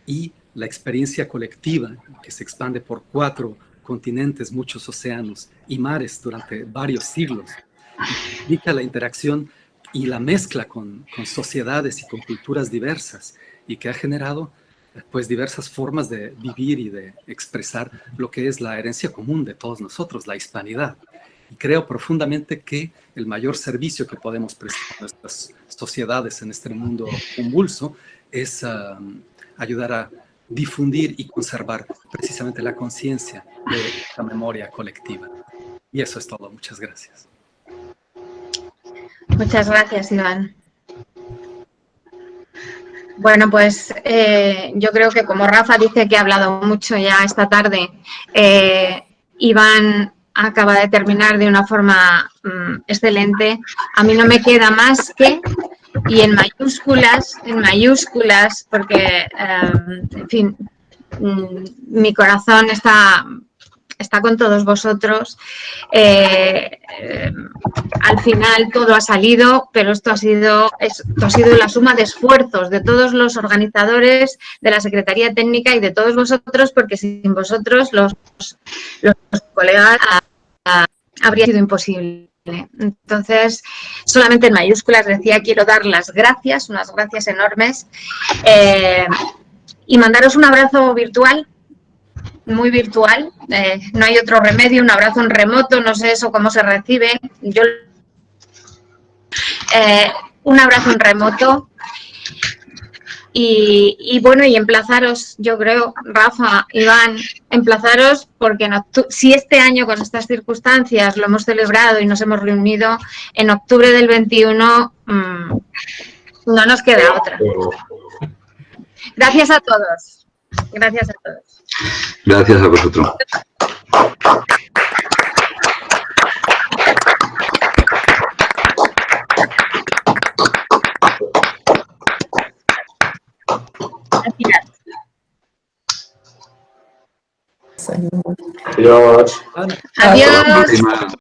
y la experiencia colectiva que se expande por 4 continentes, muchos océanos y mares durante varios siglos. Implica la interacción y la mezcla con sociedades y con culturas diversas, y que ha generado pues diversas formas de vivir y de expresar lo que es la herencia común de todos nosotros, la hispanidad. Y creo profundamente que el mayor servicio que podemos prestar a nuestras sociedades en este mundo convulso es ayudar a difundir y conservar precisamente la conciencia de la memoria colectiva. Y eso es todo. Muchas gracias. Muchas gracias, Iván. Bueno, pues yo creo que como Rafa dice que ha hablado mucho ya esta tarde, Iván acaba de terminar de una forma excelente. A mí no me queda más que, y en mayúsculas, porque, en fin, mi corazón está con todos vosotros. Al final todo ha salido, pero esto ha sido la suma de esfuerzos de todos los organizadores, de la Secretaría Técnica y de todos vosotros, porque sin vosotros los colegas habría sido imposible. Entonces, solamente en mayúsculas decía, quiero dar las gracias, unas gracias enormes, y mandaros un abrazo virtual, muy virtual, no hay otro remedio, un abrazo en remoto, no sé eso cómo se recibe, un abrazo en remoto y bueno, y emplazaros, yo creo, Rafa, Iván, emplazaros porque si este año con estas circunstancias lo hemos celebrado y nos hemos reunido, en octubre del 21 no nos queda otra. Gracias a todos. Gracias a todos. Gracias a vosotros. Adiós. Adiós.